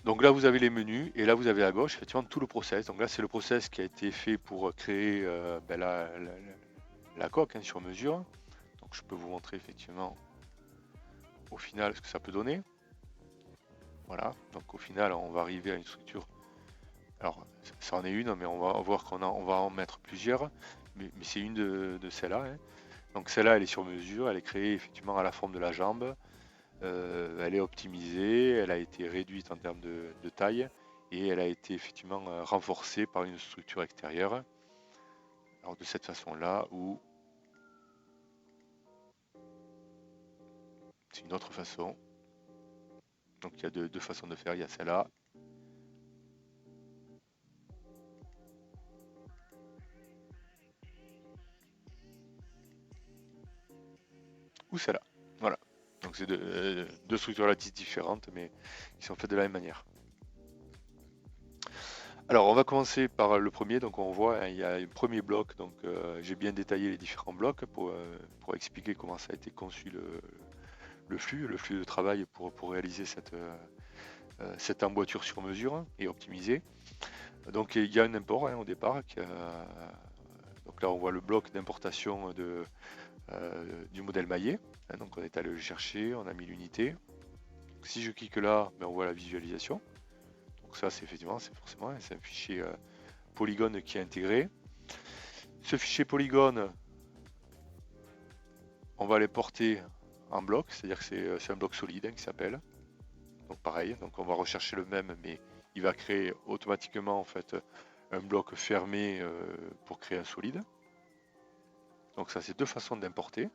Donc là, vous avez les menus, et là, vous avez à gauche, effectivement, tout le process. Donc là, c'est le process qui a été fait pour créer ben, la coque, hein, sur mesure. Donc je peux vous montrer effectivement au final ce que ça peut donner. Voilà, donc au final, on va arriver à une structure. Alors, ça en est une, mais on va voir on va en mettre plusieurs. Mais c'est une de celles-là, hein. Donc celle-là, elle est sur mesure, elle est créée effectivement à la forme de la jambe. Elle est optimisée, elle a été réduite en termes de taille, et elle a été effectivement renforcée par une structure extérieure. Alors de cette façon-là, ou c'est une autre façon. Donc il y a deux façons de faire, il y a celle-là. Ou celle-là. Voilà. Donc c'est deux structures lattices différentes, mais qui sont faites de la même manière. Alors on va commencer par le premier. Donc on voit, hein, il y a un premier bloc. Donc j'ai bien détaillé les différents blocs pour expliquer comment ça a été conçu le flux de travail pour réaliser cette emboîture sur mesure et optimisée. Donc il y a un import, hein, au départ. Donc là on voit le bloc d'importation du modèle maillé. Hein, donc on est allé le chercher, on a mis l'unité. Si je clique là, ben, on voit la visualisation. Donc ça c'est effectivement, c'est forcément, hein, c'est un fichier polygone qui est intégré. Ce fichier polygone, on va les porter en bloc, c'est-à-dire que c'est un bloc solide, hein, qui s'appelle. Donc pareil, donc on va rechercher le même, mais il va créer automatiquement en fait un bloc fermé pour créer un solide. Donc ça, c'est deux façons d'importer.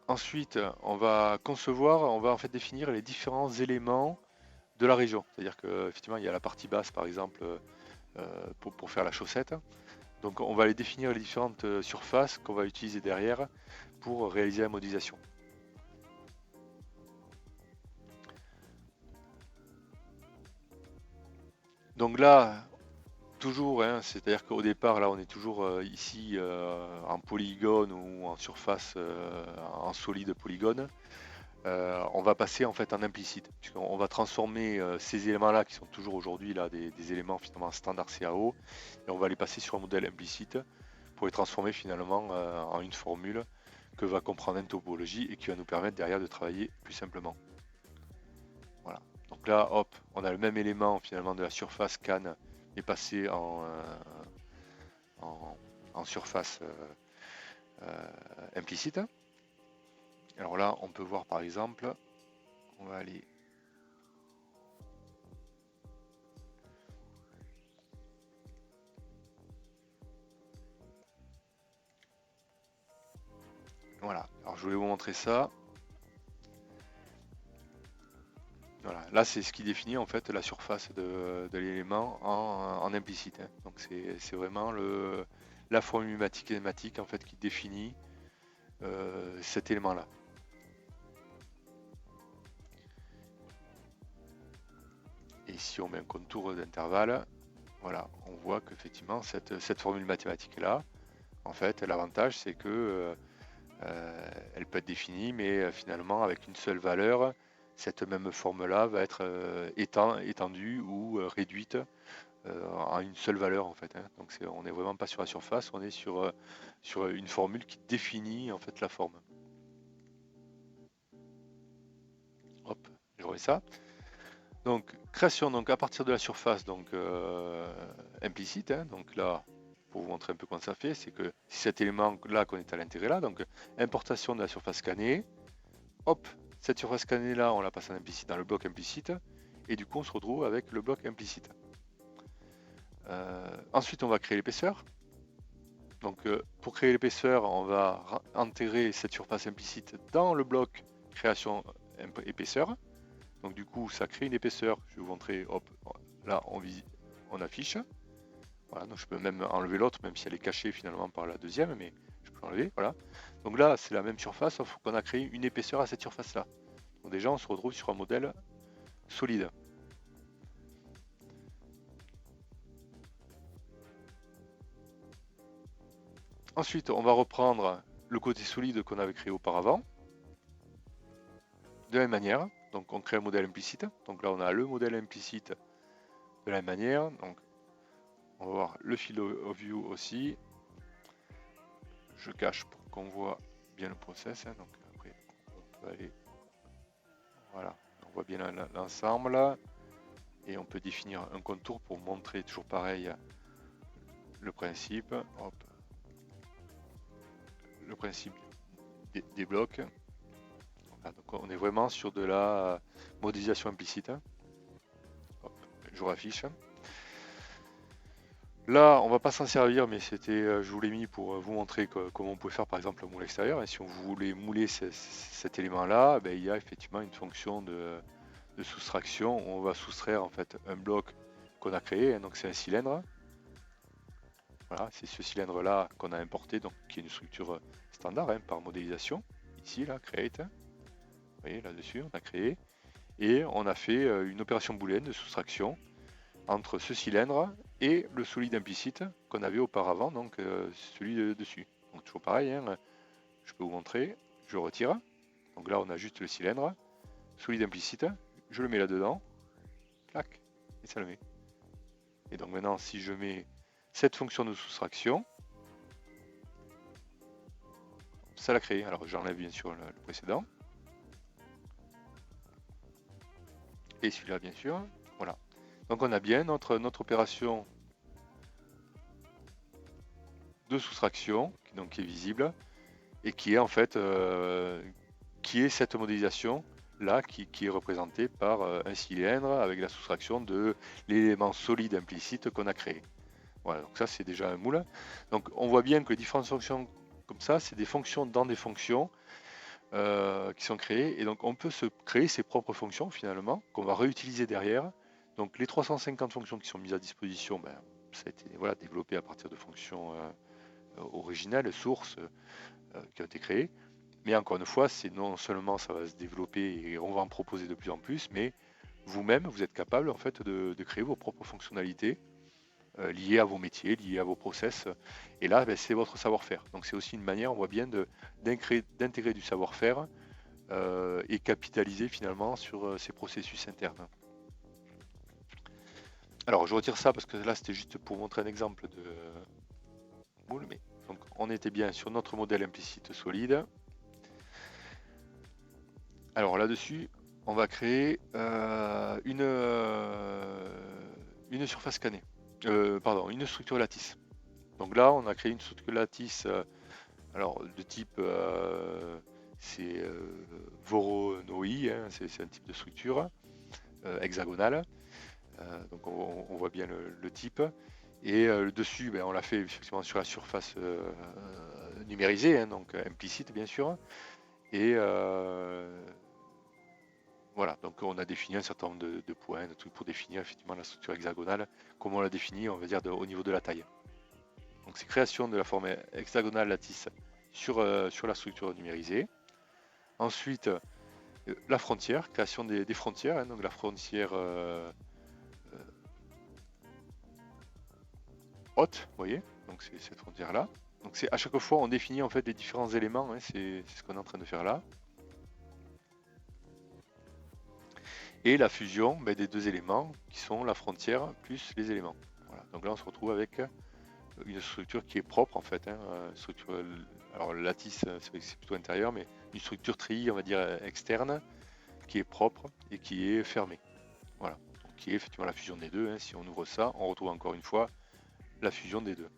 Ensuite, on va concevoir, on va en fait définir les différents éléments de la région. C'est-à-dire qu'effectivement, il y a la partie basse, par exemple, pour faire la chaussette. Donc on va aller définir les différentes surfaces qu'on va utiliser derrière pour réaliser la modélisation. Donc là, toujours, hein, c'est-à-dire qu'au départ, là, on est toujours ici en polygone ou en surface en solide polygone. On va passer en fait en implicite, puisqu'on va transformer ces éléments-là qui sont toujours aujourd'hui là des éléments finalement standard CAO, et on va les passer sur un modèle implicite pour les transformer finalement en une formule que va comprendre une topologie et qui va nous permettre derrière de travailler plus simplement. Voilà. Donc là, hop, on a le même élément finalement de la surface CAN est passé en surface implicite. Alors là, on peut voir par exemple, on va aller voilà. Alors je voulais vous montrer ça. Voilà, là c'est ce qui définit en fait la surface de l'élément en implicite, hein. Donc c'est vraiment la formule mathématique en fait qui définit cet élément-là. Et si on met un contour d'intervalle, voilà, on voit qu'effectivement cette formule mathématique-là, en fait, l'avantage c'est que elle peut être définie, mais finalement avec une seule valeur, cette même forme-là va être étendue ou réduite en une seule valeur en fait, hein. Donc on n'est vraiment pas sur la surface, on est sur une formule qui définit en fait la forme. Hop, je remets ça. Donc création donc à partir de la surface donc implicite, hein. Donc là, pour vous montrer un peu comment ça fait, c'est que si cet élément là qu'on est à l'intérieur là, donc importation de la surface scannée, hop, cette surface scannée là, on la passe en implicite dans le bloc implicite, et du coup on se retrouve avec le bloc implicite. Ensuite on va créer l'épaisseur. Donc pour créer l'épaisseur, on va intégrer cette surface implicite dans le bloc création épaisseur. Donc du coup ça crée une épaisseur, je vais vous montrer, hop, là on affiche. Voilà, donc je peux même enlever l'autre, même si elle est cachée finalement par la deuxième, mais je peux l'enlever, voilà. Donc là c'est la même surface, sauf qu'on a créé une épaisseur à cette surface là. Donc déjà on se retrouve sur un modèle solide. Ensuite, on va reprendre le côté solide qu'on avait créé auparavant. De la même manière, donc on crée un modèle implicite. Donc là, on a le modèle implicite de la même manière. Donc, on va voir le field of view aussi. Je cache pour qu'on voit bien le process, hein. Donc après, on peut aller, voilà, on voit bien l'ensemble là. Et on peut définir un contour pour montrer toujours pareil le principe. Hop. Le principe des blocs. Voilà, donc on est vraiment sur de la modélisation implicite. Hop, je raffiche. Là, on va pas s'en servir, mais c'était, je vous l'ai mis pour vous montrer comment on pouvait faire par exemple un moule extérieur. Et si on voulait mouler cet élément-là, ben, il y a effectivement une fonction de soustraction. On va soustraire en fait un bloc qu'on a créé, hein, donc c'est un cylindre. Voilà, c'est ce cylindre-là qu'on a importé, donc qui est une structure standard, hein, par modélisation. Ici, là, create. Vous voyez, là-dessus, on a créé. Et on a fait une opération booléenne de soustraction entre ce cylindre et le solide implicite qu'on avait auparavant, donc celui de dessus. Donc toujours pareil, hein, je peux vous montrer, je retire. Donc là, on a juste le cylindre, solide implicite, je le mets là-dedans, clac, et ça le met. Et donc maintenant, si je mets cette fonction de soustraction, ça l'a créé. Alors j'enlève bien sûr le précédent. Et celui-là, bien sûr. Voilà. Donc on a bien notre opération de soustraction, donc qui est visible, et qui est en fait qui est cette modélisation là qui est représentée par un cylindre avec la soustraction de l'élément solide implicite qu'on a créé. Voilà, donc ça c'est déjà un moule. Donc on voit bien que les différentes fonctions comme ça, c'est des fonctions dans des fonctions qui sont créées, et donc on peut se créer ses propres fonctions finalement, qu'on va réutiliser derrière. Donc les 350 fonctions qui sont mises à disposition, ben, ça a été voilà, développé à partir de fonctions originales, sources, qui ont été créées. Mais encore une fois, c'est non seulement ça va se développer et on va en proposer de plus en plus, mais vous-même, vous êtes capable en fait de créer vos propres fonctionnalités liées à vos métiers, liées à vos process. Et là, ben, c'est votre savoir-faire. Donc c'est aussi une manière, on voit bien, d'intégrer du savoir-faire et capitaliser finalement sur ces processus internes. Alors je retire ça parce que là c'était juste pour montrer un exemple de moule, mais donc on était bien sur notre modèle implicite solide. Alors là-dessus, on va créer une surface cannée. Pardon, une structure lattice. Donc là, on a créé une structure lattice alors de type c'est Voronoi, hein, c'est un type de structure hexagonale. Donc on voit bien le type. Et dessus, ben, on l'a fait effectivement sur la surface numérisée, hein, donc implicite bien sûr. Et voilà, donc on a défini un certain nombre de points, de trucs pour définir effectivement la structure hexagonale, comme on l'a défini, on va dire, au niveau de la taille. Donc c'est création de la forme hexagonale lattice sur la structure numérisée. Ensuite, la frontière, création des frontières, hein, donc la frontière haute, vous voyez, donc c'est cette frontière-là. Donc c'est à chaque fois on définit en fait les différents éléments, hein, c'est ce qu'on est en train de faire là. Et la fusion ben, des deux éléments qui sont la frontière plus les éléments. Voilà. Donc là on se retrouve avec une structure qui est propre en fait. Hein, structure, alors lattice c'est plutôt intérieur, mais une structure treillie on va dire externe qui est propre et qui est fermée. Voilà. Donc, qui est effectivement la fusion des deux. Hein. Si on ouvre ça, on retrouve encore une fois la fusion des deux.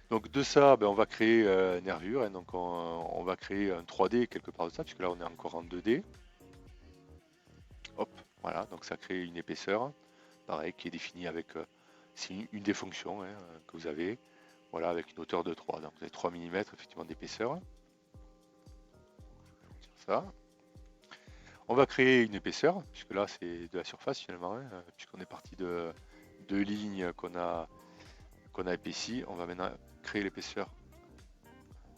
Donc de ça, ben, on va créer nervure. Hein. Donc on va créer un 3D quelque part de ça, puisque là on est encore en 2D. Hop, voilà, donc ça crée une épaisseur, pareil, qui est définie avec c'est une des fonctions hein, que vous avez, voilà, avec une hauteur de 3. Donc vous avez 3 mm effectivement d'épaisseur. Ça. On va créer une épaisseur, puisque là c'est de la surface finalement, hein, puisqu'on est parti de deux lignes qu'on a épaissies. On va maintenant créer l'épaisseur.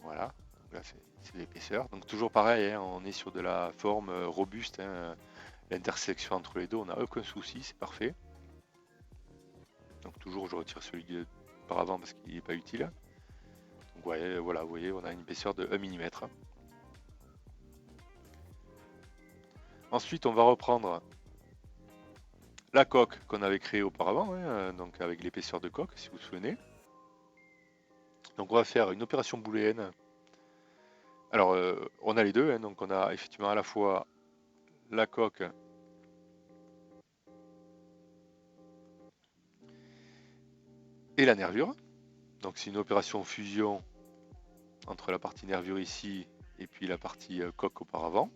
Voilà, donc là c'est l'épaisseur. Donc toujours pareil, hein, on est sur de la forme robuste. Hein, l'intersection entre les deux, on n'a aucun souci, c'est parfait. Donc toujours je retire celui par avant parce qu'il n'est pas utile. Donc ouais, voilà, vous voyez, on a une épaisseur de 1 mm. Ensuite, on va reprendre la coque qu'on avait créée auparavant, hein, donc avec l'épaisseur de coque, si vous vous souvenez. Donc on va faire une opération booléenne. Alors, on a les deux, hein, donc on a effectivement à la fois la coque et la nervure. Donc c'est une opération fusion entre la partie nervure ici et puis la partie coque auparavant.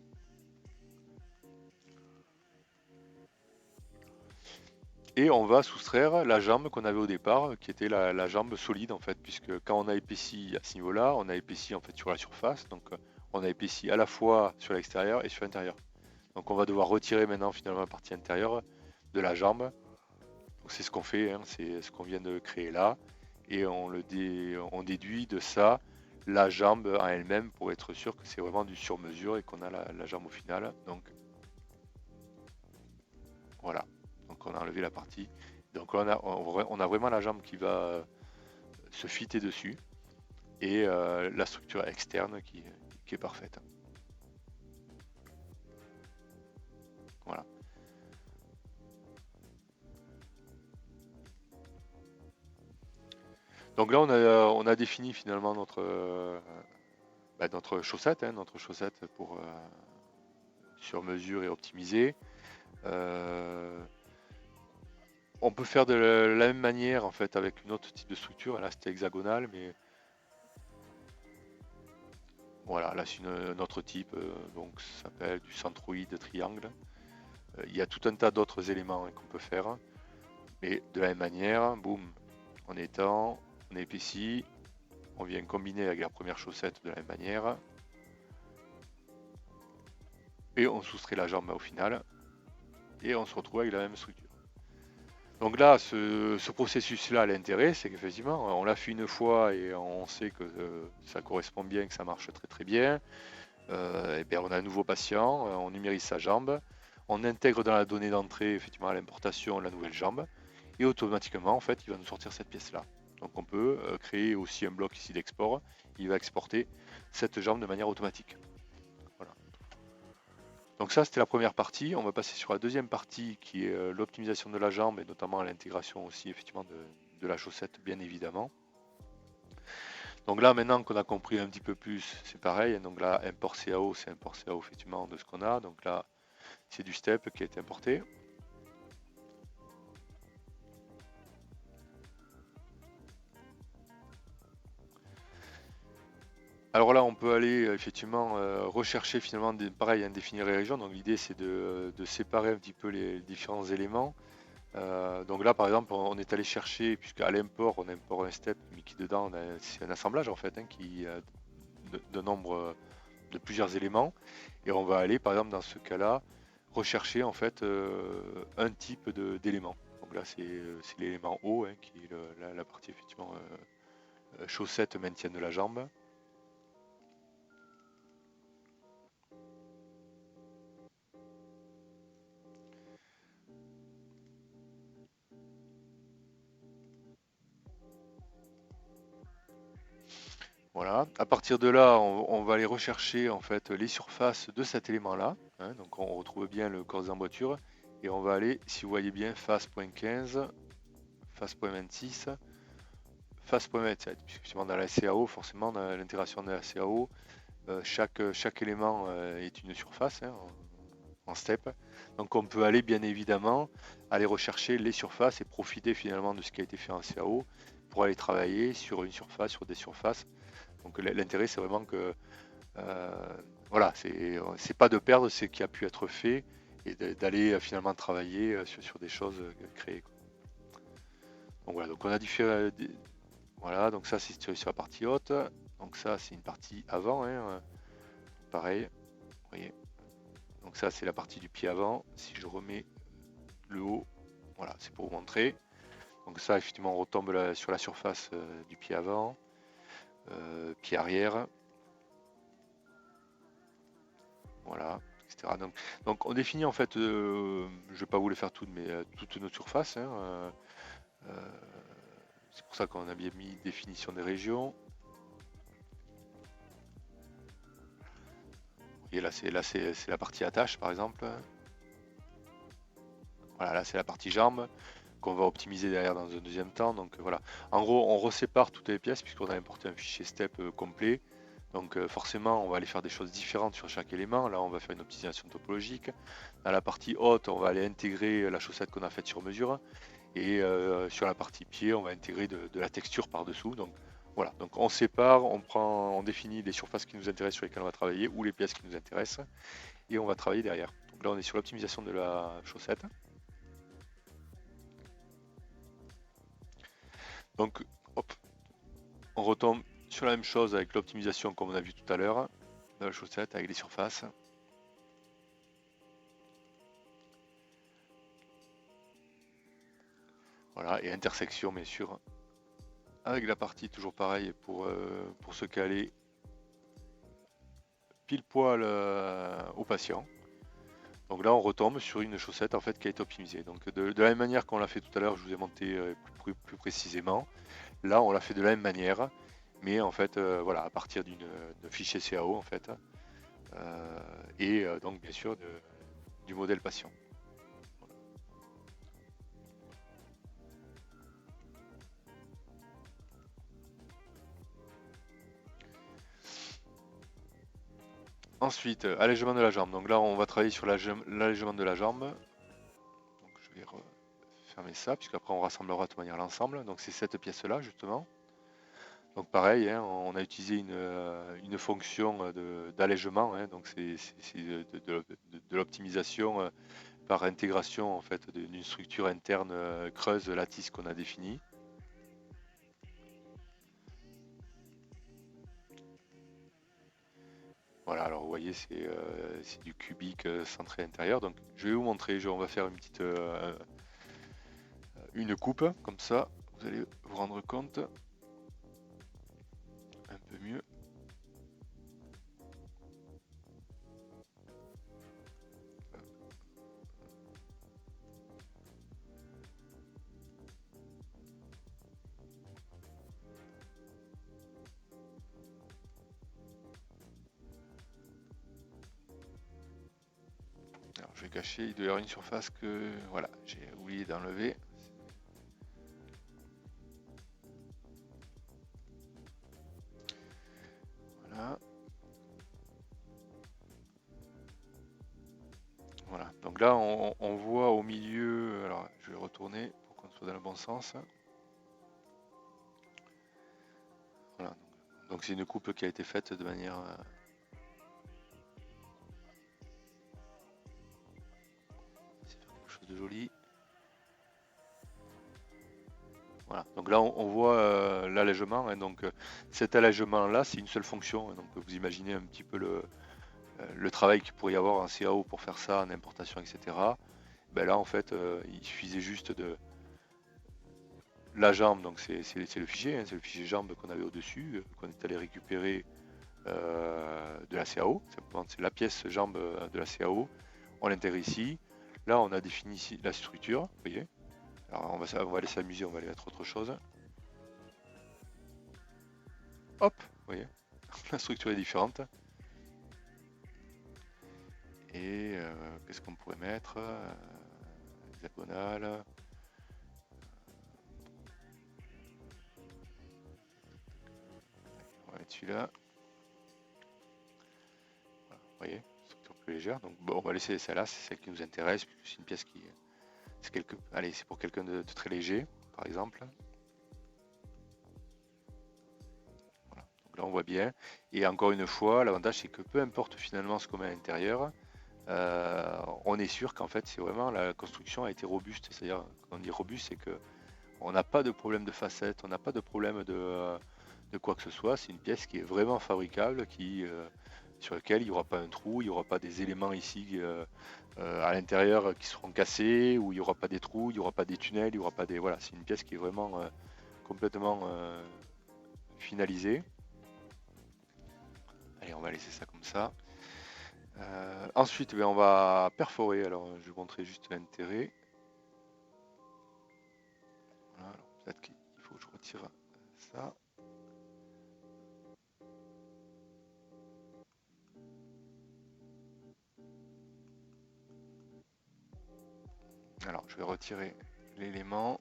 Et on va soustraire la jambe qu'on avait au départ, qui était la jambe solide en fait, puisque quand on a épaissi à ce niveau-là, on a épaissi en fait sur la surface, donc on a épaissi à la fois sur l'extérieur et sur l'intérieur. Donc on va devoir retirer maintenant finalement la partie intérieure de la jambe. Donc c'est ce qu'on fait, hein, c'est ce qu'on vient de créer là, et on déduit de ça la jambe en elle-même pour être sûr que c'est vraiment du sur-mesure et qu'on a la jambe au final. Donc voilà. Donc on a enlevé la partie. Donc on a vraiment la jambe qui va se fitter dessus et la structure externe qui est parfaite. Voilà. Donc là on a défini finalement notre chaussette, hein, notre chaussette pour sur mesure et optimiser. On peut faire de la même manière en fait avec une autre type de structure. Là c'était hexagonal, mais voilà, là c'est un autre type, donc ça s'appelle du centroïde triangle. Il y a tout un tas d'autres éléments hein, qu'on peut faire, mais de la même manière, boum, on étend, on épaissit, on vient combiner avec la première chaussette de la même manière, et on soustrait la jambe au final, et on se retrouve avec la même structure. Donc là, ce processus-là, a l'intérêt, c'est qu'effectivement, on l'a fait une fois et on sait que ça correspond bien, que ça marche très très bien. Et bien on a un nouveau patient, on numérise sa jambe, On intègre dans la donnée d'entrée effectivement à l'importation la nouvelle jambe et automatiquement en fait il va nous sortir cette pièce là. Donc on peut créer aussi un bloc ici d'export, il va exporter cette jambe de manière automatique. Voilà. Donc ça c'était la première partie, on va passer sur la deuxième partie qui est l'optimisation de la jambe et notamment l'intégration aussi effectivement de la chaussette bien évidemment. Donc là maintenant qu'on a compris un petit peu plus, c'est pareil, donc là import CAO, c'est import CAO effectivement de ce qu'on a, donc là c'est du step qui a été importé. Alors là, on peut aller effectivement rechercher finalement, pareil, définir les régions. Donc l'idée, c'est de séparer un petit peu les différents éléments. Donc là, par exemple, on est allé chercher, puisqu'à l'import, on importe un step, mais qui dedans, c'est un assemblage en fait, qui de nombre de plusieurs éléments. Et on va aller, par exemple, dans ce cas-là, rechercher en fait un type d'élément. Donc là, c'est l'élément O, qui est la partie effectivement chaussette maintien de la jambe. Voilà. À partir de là, on va aller rechercher en fait les surfaces de cet élément-là. Donc on retrouve bien le corps d'emboîture et on va aller, si vous voyez bien, face.15, face.26, face.27. Puisque dans la CAO, forcément, dans l'intégration de la CAO, chaque élément est une surface en step. Donc on peut aller bien évidemment aller rechercher les surfaces et profiter finalement de ce qui a été fait en CAO pour aller travailler sur une surface, sur des surfaces. Donc l'intérêt, c'est vraiment que, voilà, c'est pas de perdre ce qui a pu être fait et d'aller finalement travailler sur des choses créées, quoi. Donc voilà, donc on a différents, voilà, donc ça c'est sur la partie haute. Donc ça c'est une partie avant, pareil, vous voyez. Donc ça c'est la partie du pied avant. Si je remets le haut, voilà, c'est pour vous montrer. Donc ça effectivement on retombe sur la surface du pied avant, pied arrière. Voilà, etc. Donc on définit en fait, je ne vais pas vous les faire toutes, mais toute notre surface. Euh, c'est pour ça qu'on a bien mis définition des régions. Et là c'est la partie attache par exemple. Voilà, là c'est la partie jambe qu'on va optimiser derrière dans un deuxième temps. Donc voilà. En gros, on resépare toutes les pièces puisqu'on a importé un fichier step complet. Donc forcément, on va aller faire des choses différentes sur chaque élément. Là, on va faire une optimisation topologique. Dans la partie haute, on va aller intégrer la chaussette qu'on a faite sur mesure. Et sur la partie pied, on va intégrer de la texture par-dessous. Donc voilà, donc on sépare, on définit les surfaces qui nous intéressent sur lesquelles on va travailler ou les pièces qui nous intéressent et on va travailler derrière. Donc là, on est sur l'optimisation de la chaussette. Donc hop, on retombe sur la même chose avec l'optimisation comme on a vu tout à l'heure de la chaussette avec les surfaces. Voilà, et intersection bien sûr avec la partie toujours pareil pour se caler pile poil au patient. Donc là on retombe sur une chaussette en fait qui a été optimisée. Donc de la même manière qu'on l'a fait tout à l'heure, je vous ai monté plus précisément. Là on l'a fait de la même manière, mais en fait voilà à partir d'un fichier CAO en fait, et donc bien sûr du modèle patient. Ensuite, allègement de la jambe. Donc là, on va travailler sur l'allègement de la jambe. Donc je vais fermer ça, puisqu'après on rassemblera de toute manière l'ensemble. Donc c'est cette pièce-là, justement. Donc pareil, on a utilisé une fonction d'allègement. Donc c'est de l'optimisation par intégration en fait d'une structure interne creuse lattice qu'on a définie. Voilà, alors vous voyez, c'est du cubique centré intérieur. Donc je vais vous montrer, on va faire une coupe, comme ça, vous allez vous rendre compte un peu mieux. je vais cacher, il doit y avoir une surface que voilà, j'ai oublié d'enlever. Voilà. Voilà. Donc là, on voit au milieu. Alors, je vais retourner pour qu'on soit dans le bon sens. Voilà. Donc c'est une coupe qui a été faite de manière. C'est faire quelque chose de joli. Voilà. Donc là, on voit l'allègement. Hein. Donc cet allègement-là, c'est une seule fonction. Hein. Donc vous imaginez un petit peu le travail qu'il pourrait y avoir en CAO pour faire ça, en importation, etc. Ben là, en fait, il suffisait juste de la jambe. Donc c'est le fichier, hein, c'est le fichier jambe qu'on avait au-dessus, qu'on est allé récupérer de la CAO. Simplement, c'est la pièce jambe de la CAO. On l'intègre ici. Là, on a défini ici la structure. Vous voyez. Alors, on va aller s'amuser. On va aller mettre autre chose. Hop, vous voyez. La structure est différente. Et qu'est-ce qu'on pourrait mettre hexagonale. On va mettre celui-là. Voilà, vous voyez, structure plus légère. Donc bon, on va laisser celle-là, c'est celle qui nous intéresse, puisque c'est une pièce qui. Allez, c'est pour quelqu'un de très léger, par exemple. Voilà. Donc là on voit bien. Et encore une fois, l'avantage c'est que peu importe finalement ce qu'on met à l'intérieur, on est sûr qu'en fait c'est vraiment la construction a été robuste. C'est-à-dire quand on dit robuste, c'est que on n'a pas de problème de facettes, on n'a pas de problème de quoi que ce soit. C'est une pièce qui est vraiment fabricable, sur laquelle il n'y aura pas un trou, il n'y aura pas des éléments ici à l'intérieur qui seront cassés, ou il n'y aura pas des trous, il n'y aura pas des tunnels, il n'y aura pas des. Voilà, c'est une pièce qui est vraiment complètement finalisée. Allez, on va laisser ça comme ça. Ensuite, on va perforer. Alors, je vais vous montrer juste l'intérêt. Voilà, peut-être qu'il faut que je retire ça. Alors, je vais retirer l'élément.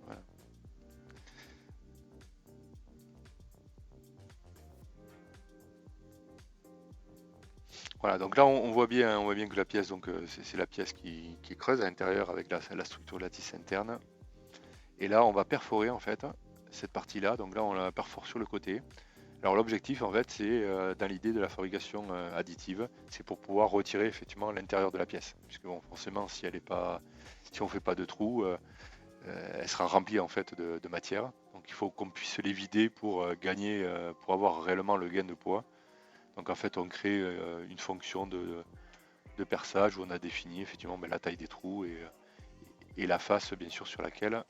Voilà. Voilà, donc là on voit bien que la pièce, donc c'est la pièce qui creuse à l'intérieur avec la structure lattice interne. Et là on va perforer en fait cette partie-là. Donc là on la perfore sur le côté. Alors l'objectif en fait c'est dans l'idée de la fabrication additive, c'est pour pouvoir retirer effectivement l'intérieur de la pièce. Puisque bon, forcément si elle est pas, si on fait pas de trou, elle sera remplie en fait de matière. Donc il faut qu'on puisse les vider pour gagner, pour avoir réellement le gain de poids. Donc en fait on crée une fonction de perçage où on a défini effectivement la taille des trous et la face bien sûr sur laquelle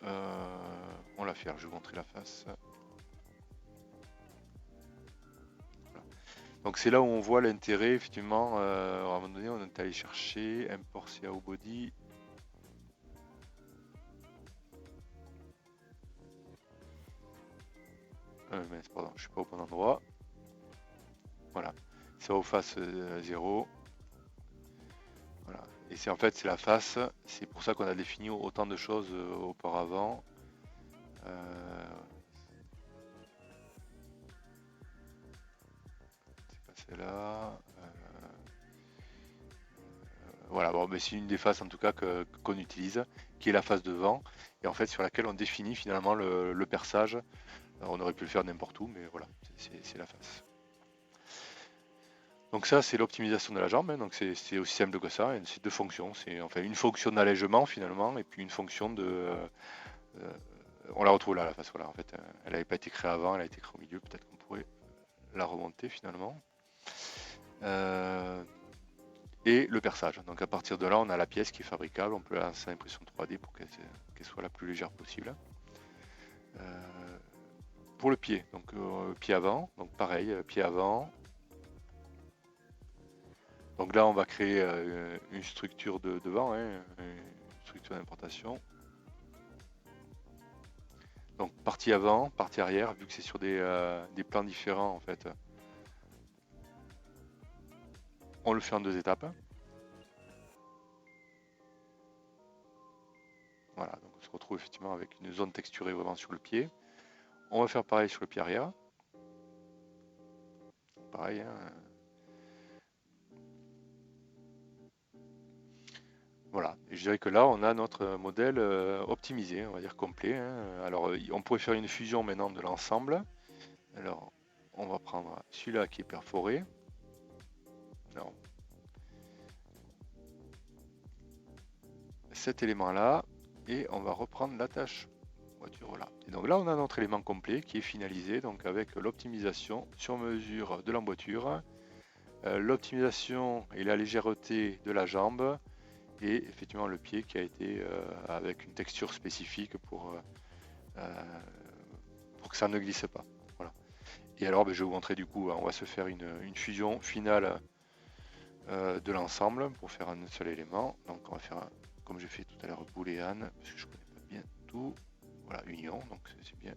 on l'a fait. Alors, je vais vous montrer la face. Voilà. Donc c'est là où on voit l'intérêt effectivement. À un moment donné on est allé chercher import CAO body. Mais pardon, je suis pas au bon endroit. Voilà, CAO face 0. Voilà. Et c'est en fait c'est la face, c'est pour ça qu'on a défini autant de choses auparavant. C'est pas celle-là. Voilà, bon, mais c'est une des faces en tout cas qu'on utilise, qui est la face devant, et en fait sur laquelle on définit finalement le perçage. Alors, on aurait pu le faire n'importe où, mais voilà, c'est la face. Donc ça, c'est l'optimisation de la jambe, hein, donc c'est aussi simple que ça, c'est deux fonctions. C'est enfin une fonction d'allègement finalement, et puis une fonction de... on la retrouve là, la face, voilà, en fait, elle n'avait pas été créée avant, elle a été créée au milieu, peut-être qu'on pourrait la remonter finalement. et le perçage. Donc à partir de là, on a la pièce qui est fabricable, on peut la lancer à l'impression 3D pour qu'elle soit la plus légère possible. Pour le pied, donc pied avant, donc pareil, pied avant. Donc là, on va créer une structure de devant, hein, une structure d'importation. Donc partie avant, partie arrière, vu que c'est sur des plans différents en fait, on le fait en 2 étapes. Voilà, donc on se retrouve effectivement avec une zone texturée vraiment sur le pied. On va faire pareil sur le pied arrière. Pareil, hein. Voilà, et je dirais que là on a notre modèle optimisé, on va dire complet, hein. Alors on pourrait faire une fusion maintenant de l'ensemble. Alors on va prendre celui-là qui est perforé. Alors, cet élément là, et on va reprendre l'attache voiture là. Et donc là on a notre élément complet qui est finalisé, donc avec l'optimisation sur mesure de l'emboîture, l'optimisation et la légèreté de la jambe, et effectivement le pied qui a été avec une texture spécifique pour que ça ne glisse pas. Voilà. Et alors ben, je vais vous montrer du coup, on va se faire une fusion finale de l'ensemble pour faire un seul élément. Donc on va faire, comme j'ai fait tout à l'heure, booléen, parce que je connais pas bien tout. Voilà, union, donc c'est bien.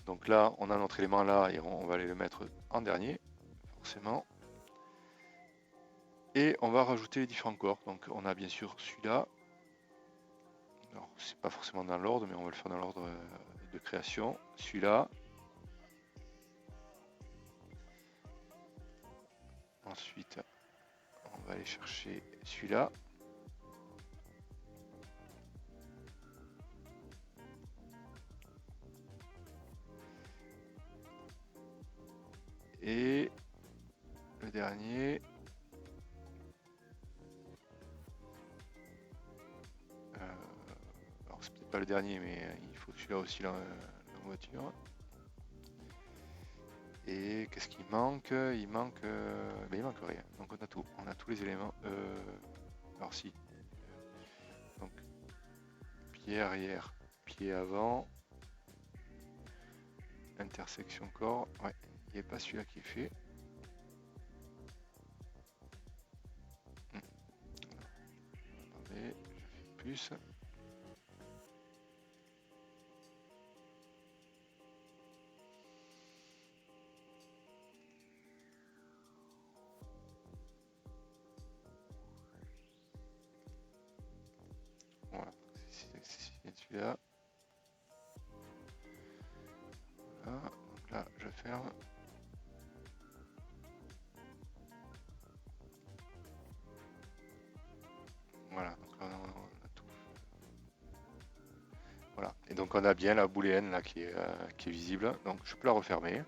Donc là, on a notre élément là et on va aller le mettre en dernier, forcément. Et on va rajouter les différents corps. Donc on a bien sûr celui-là. Alors c'est pas forcément dans l'ordre, mais on va le faire dans l'ordre de création. Celui-là. Ensuite, on va aller chercher celui-là. Et le dernier. Alors c'est peut-être pas le dernier, mais il faut celui-là aussi dans la voiture. Et qu'est-ce qu'il manque? Il manque, ben, il manque rien. Donc on a tout, on a tous les éléments. Alors si. Donc pied arrière, pied avant, intersection corps. Ouais, il n'y a pas celui-là qui est fait. Attendez, je fais plus. Voilà, c'est celui-là. Voilà, donc là je ferme. Voilà, donc là on a tout. Voilà, et donc on a bien la booléenne là qui est visible, donc je peux la refermer.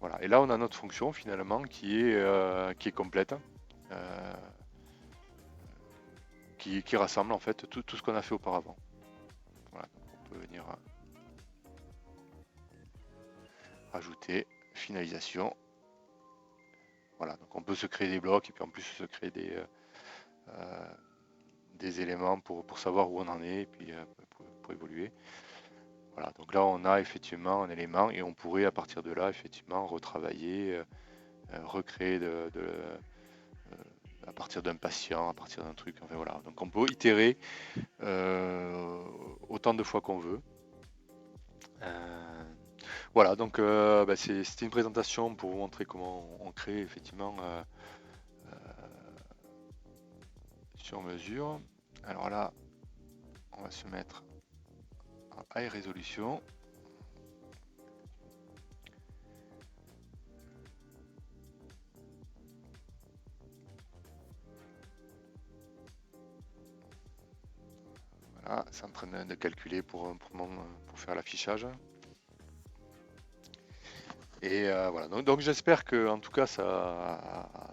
Voilà, et là on a notre fonction finalement qui est complète, qui rassemble en fait tout ce qu'on a fait auparavant. Voilà, donc on peut venir rajouter, finalisation. Voilà, donc on peut se créer des blocs et puis en plus se créer des éléments pour savoir où on en est et puis pour évoluer. Voilà, donc là on a effectivement un élément et on pourrait à partir de là effectivement retravailler, recréer à partir d'un patient, à partir d'un truc, enfin voilà. Donc on peut itérer autant de fois qu'on veut. Voilà, donc bah, c'était une présentation pour vous montrer comment on crée effectivement sur mesure. Alors là, on va se mettre en high résolution. Voilà, c'est en train de calculer pour faire l'affichage. Et voilà, donc j'espère que en tout cas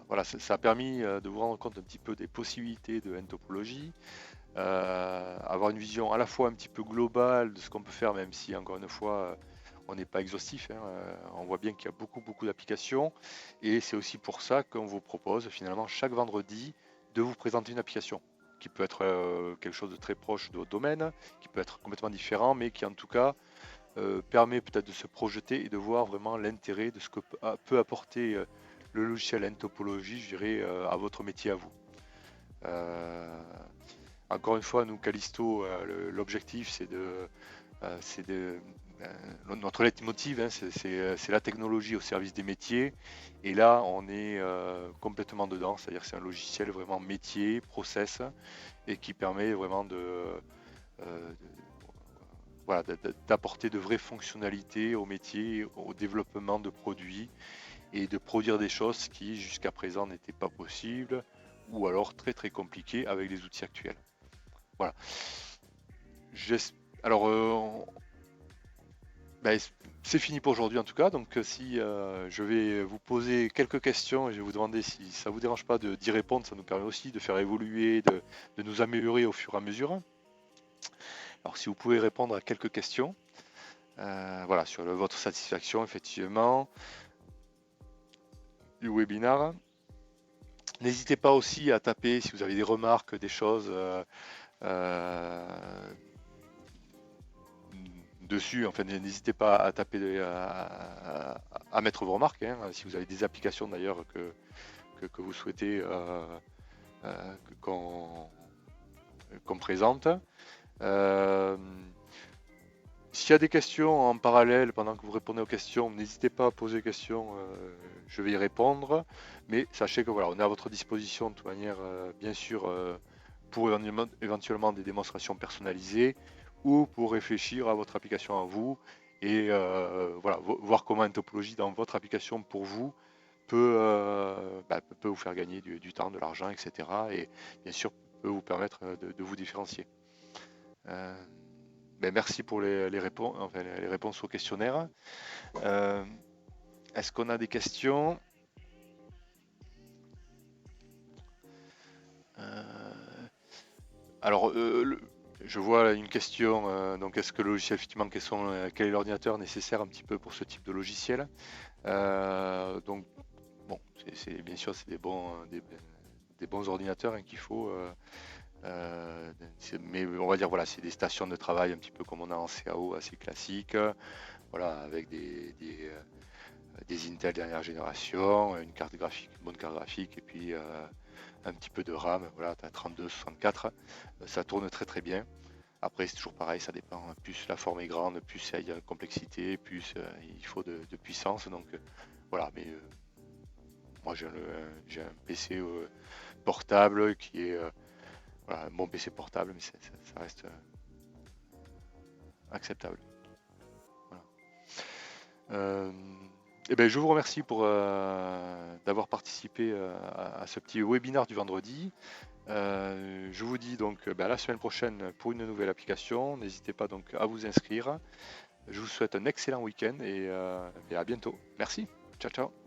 voilà, ça a permis de vous rendre compte un petit peu des possibilités de N-topologie, avoir une vision à la fois un petit peu globale de ce qu'on peut faire, même si encore une fois on n'est pas exhaustif, hein, on voit bien qu'il y a beaucoup d'applications et c'est aussi pour ça qu'on vous propose finalement chaque vendredi de vous présenter une application qui peut être quelque chose de très proche de votre domaine, qui peut être complètement différent, mais qui en tout cas permet peut-être de se projeter et de voir vraiment l'intérêt de ce que peut apporter le logiciel N-Topologie, je dirais, à votre métier à vous. Encore une fois, nous, Callisto, l'objectif, notre leitmotiv, hein, c'est la technologie au service des métiers. Et là, on est complètement dedans, c'est-à-dire que c'est un logiciel vraiment métier, process, et qui permet vraiment voilà, d'apporter de vraies fonctionnalités au métier, au développement de produits et de produire des choses qui jusqu'à présent n'étaient pas possibles ou alors très compliquées avec les outils actuels. Voilà. Alors, ben, c'est fini pour aujourd'hui en tout cas. Donc, si je vais vous poser quelques questions et je vais vous demander si ça vous dérange pas d'y répondre, ça nous permet aussi de faire évoluer, de nous améliorer au fur et à mesure. Alors, si vous pouvez répondre à quelques questions, voilà, sur votre satisfaction effectivement du webinaire. N'hésitez pas aussi à taper si vous avez des remarques, des choses dessus. Enfin, n'hésitez pas à taper, à mettre vos remarques. Hein, si vous avez des applications d'ailleurs que vous souhaitez qu'on présente. S'il y a des questions en parallèle pendant que vous répondez aux questions, n'hésitez pas à poser des questions, je vais y répondre. Mais sachez que voilà, on est à votre disposition de toute manière, bien sûr, pour éventuellement des démonstrations personnalisées ou pour réfléchir à votre application à vous et voilà, voir comment une topologie dans votre application pour vous peut vous faire gagner du temps, de l'argent, etc. Et bien sûr, peut vous permettre de vous différencier. Merci pour les réponses au questionnaire. Est-ce qu'on a des questions? Alors, je vois une question. Donc, est-ce que le logiciel, effectivement, quel est l'ordinateur nécessaire un petit peu pour ce type de logiciel? Donc, bon, bien sûr, c'est des bons ordinateurs hein, qu'il faut. Mais on va dire voilà, c'est des stations de travail un petit peu comme on a en CAO, assez classiques, voilà, avec des Intel dernière génération, une carte graphique, une bonne carte graphique, et puis un petit peu de RAM, voilà, tu as 32, 64, ça tourne très bien. Après, c'est toujours pareil, ça dépend, plus la forme est grande, plus il y a de complexité, plus il faut de puissance, donc voilà, mais moi j'ai un PC portable qui est voilà, un bon PC portable, mais ça reste acceptable. Voilà. Je vous remercie d'avoir participé à ce petit webinaire du vendredi. Je vous dis donc à la semaine prochaine pour une nouvelle application. N'hésitez pas donc à vous inscrire. Je vous souhaite un excellent week-end et à bientôt. Merci. Ciao, ciao.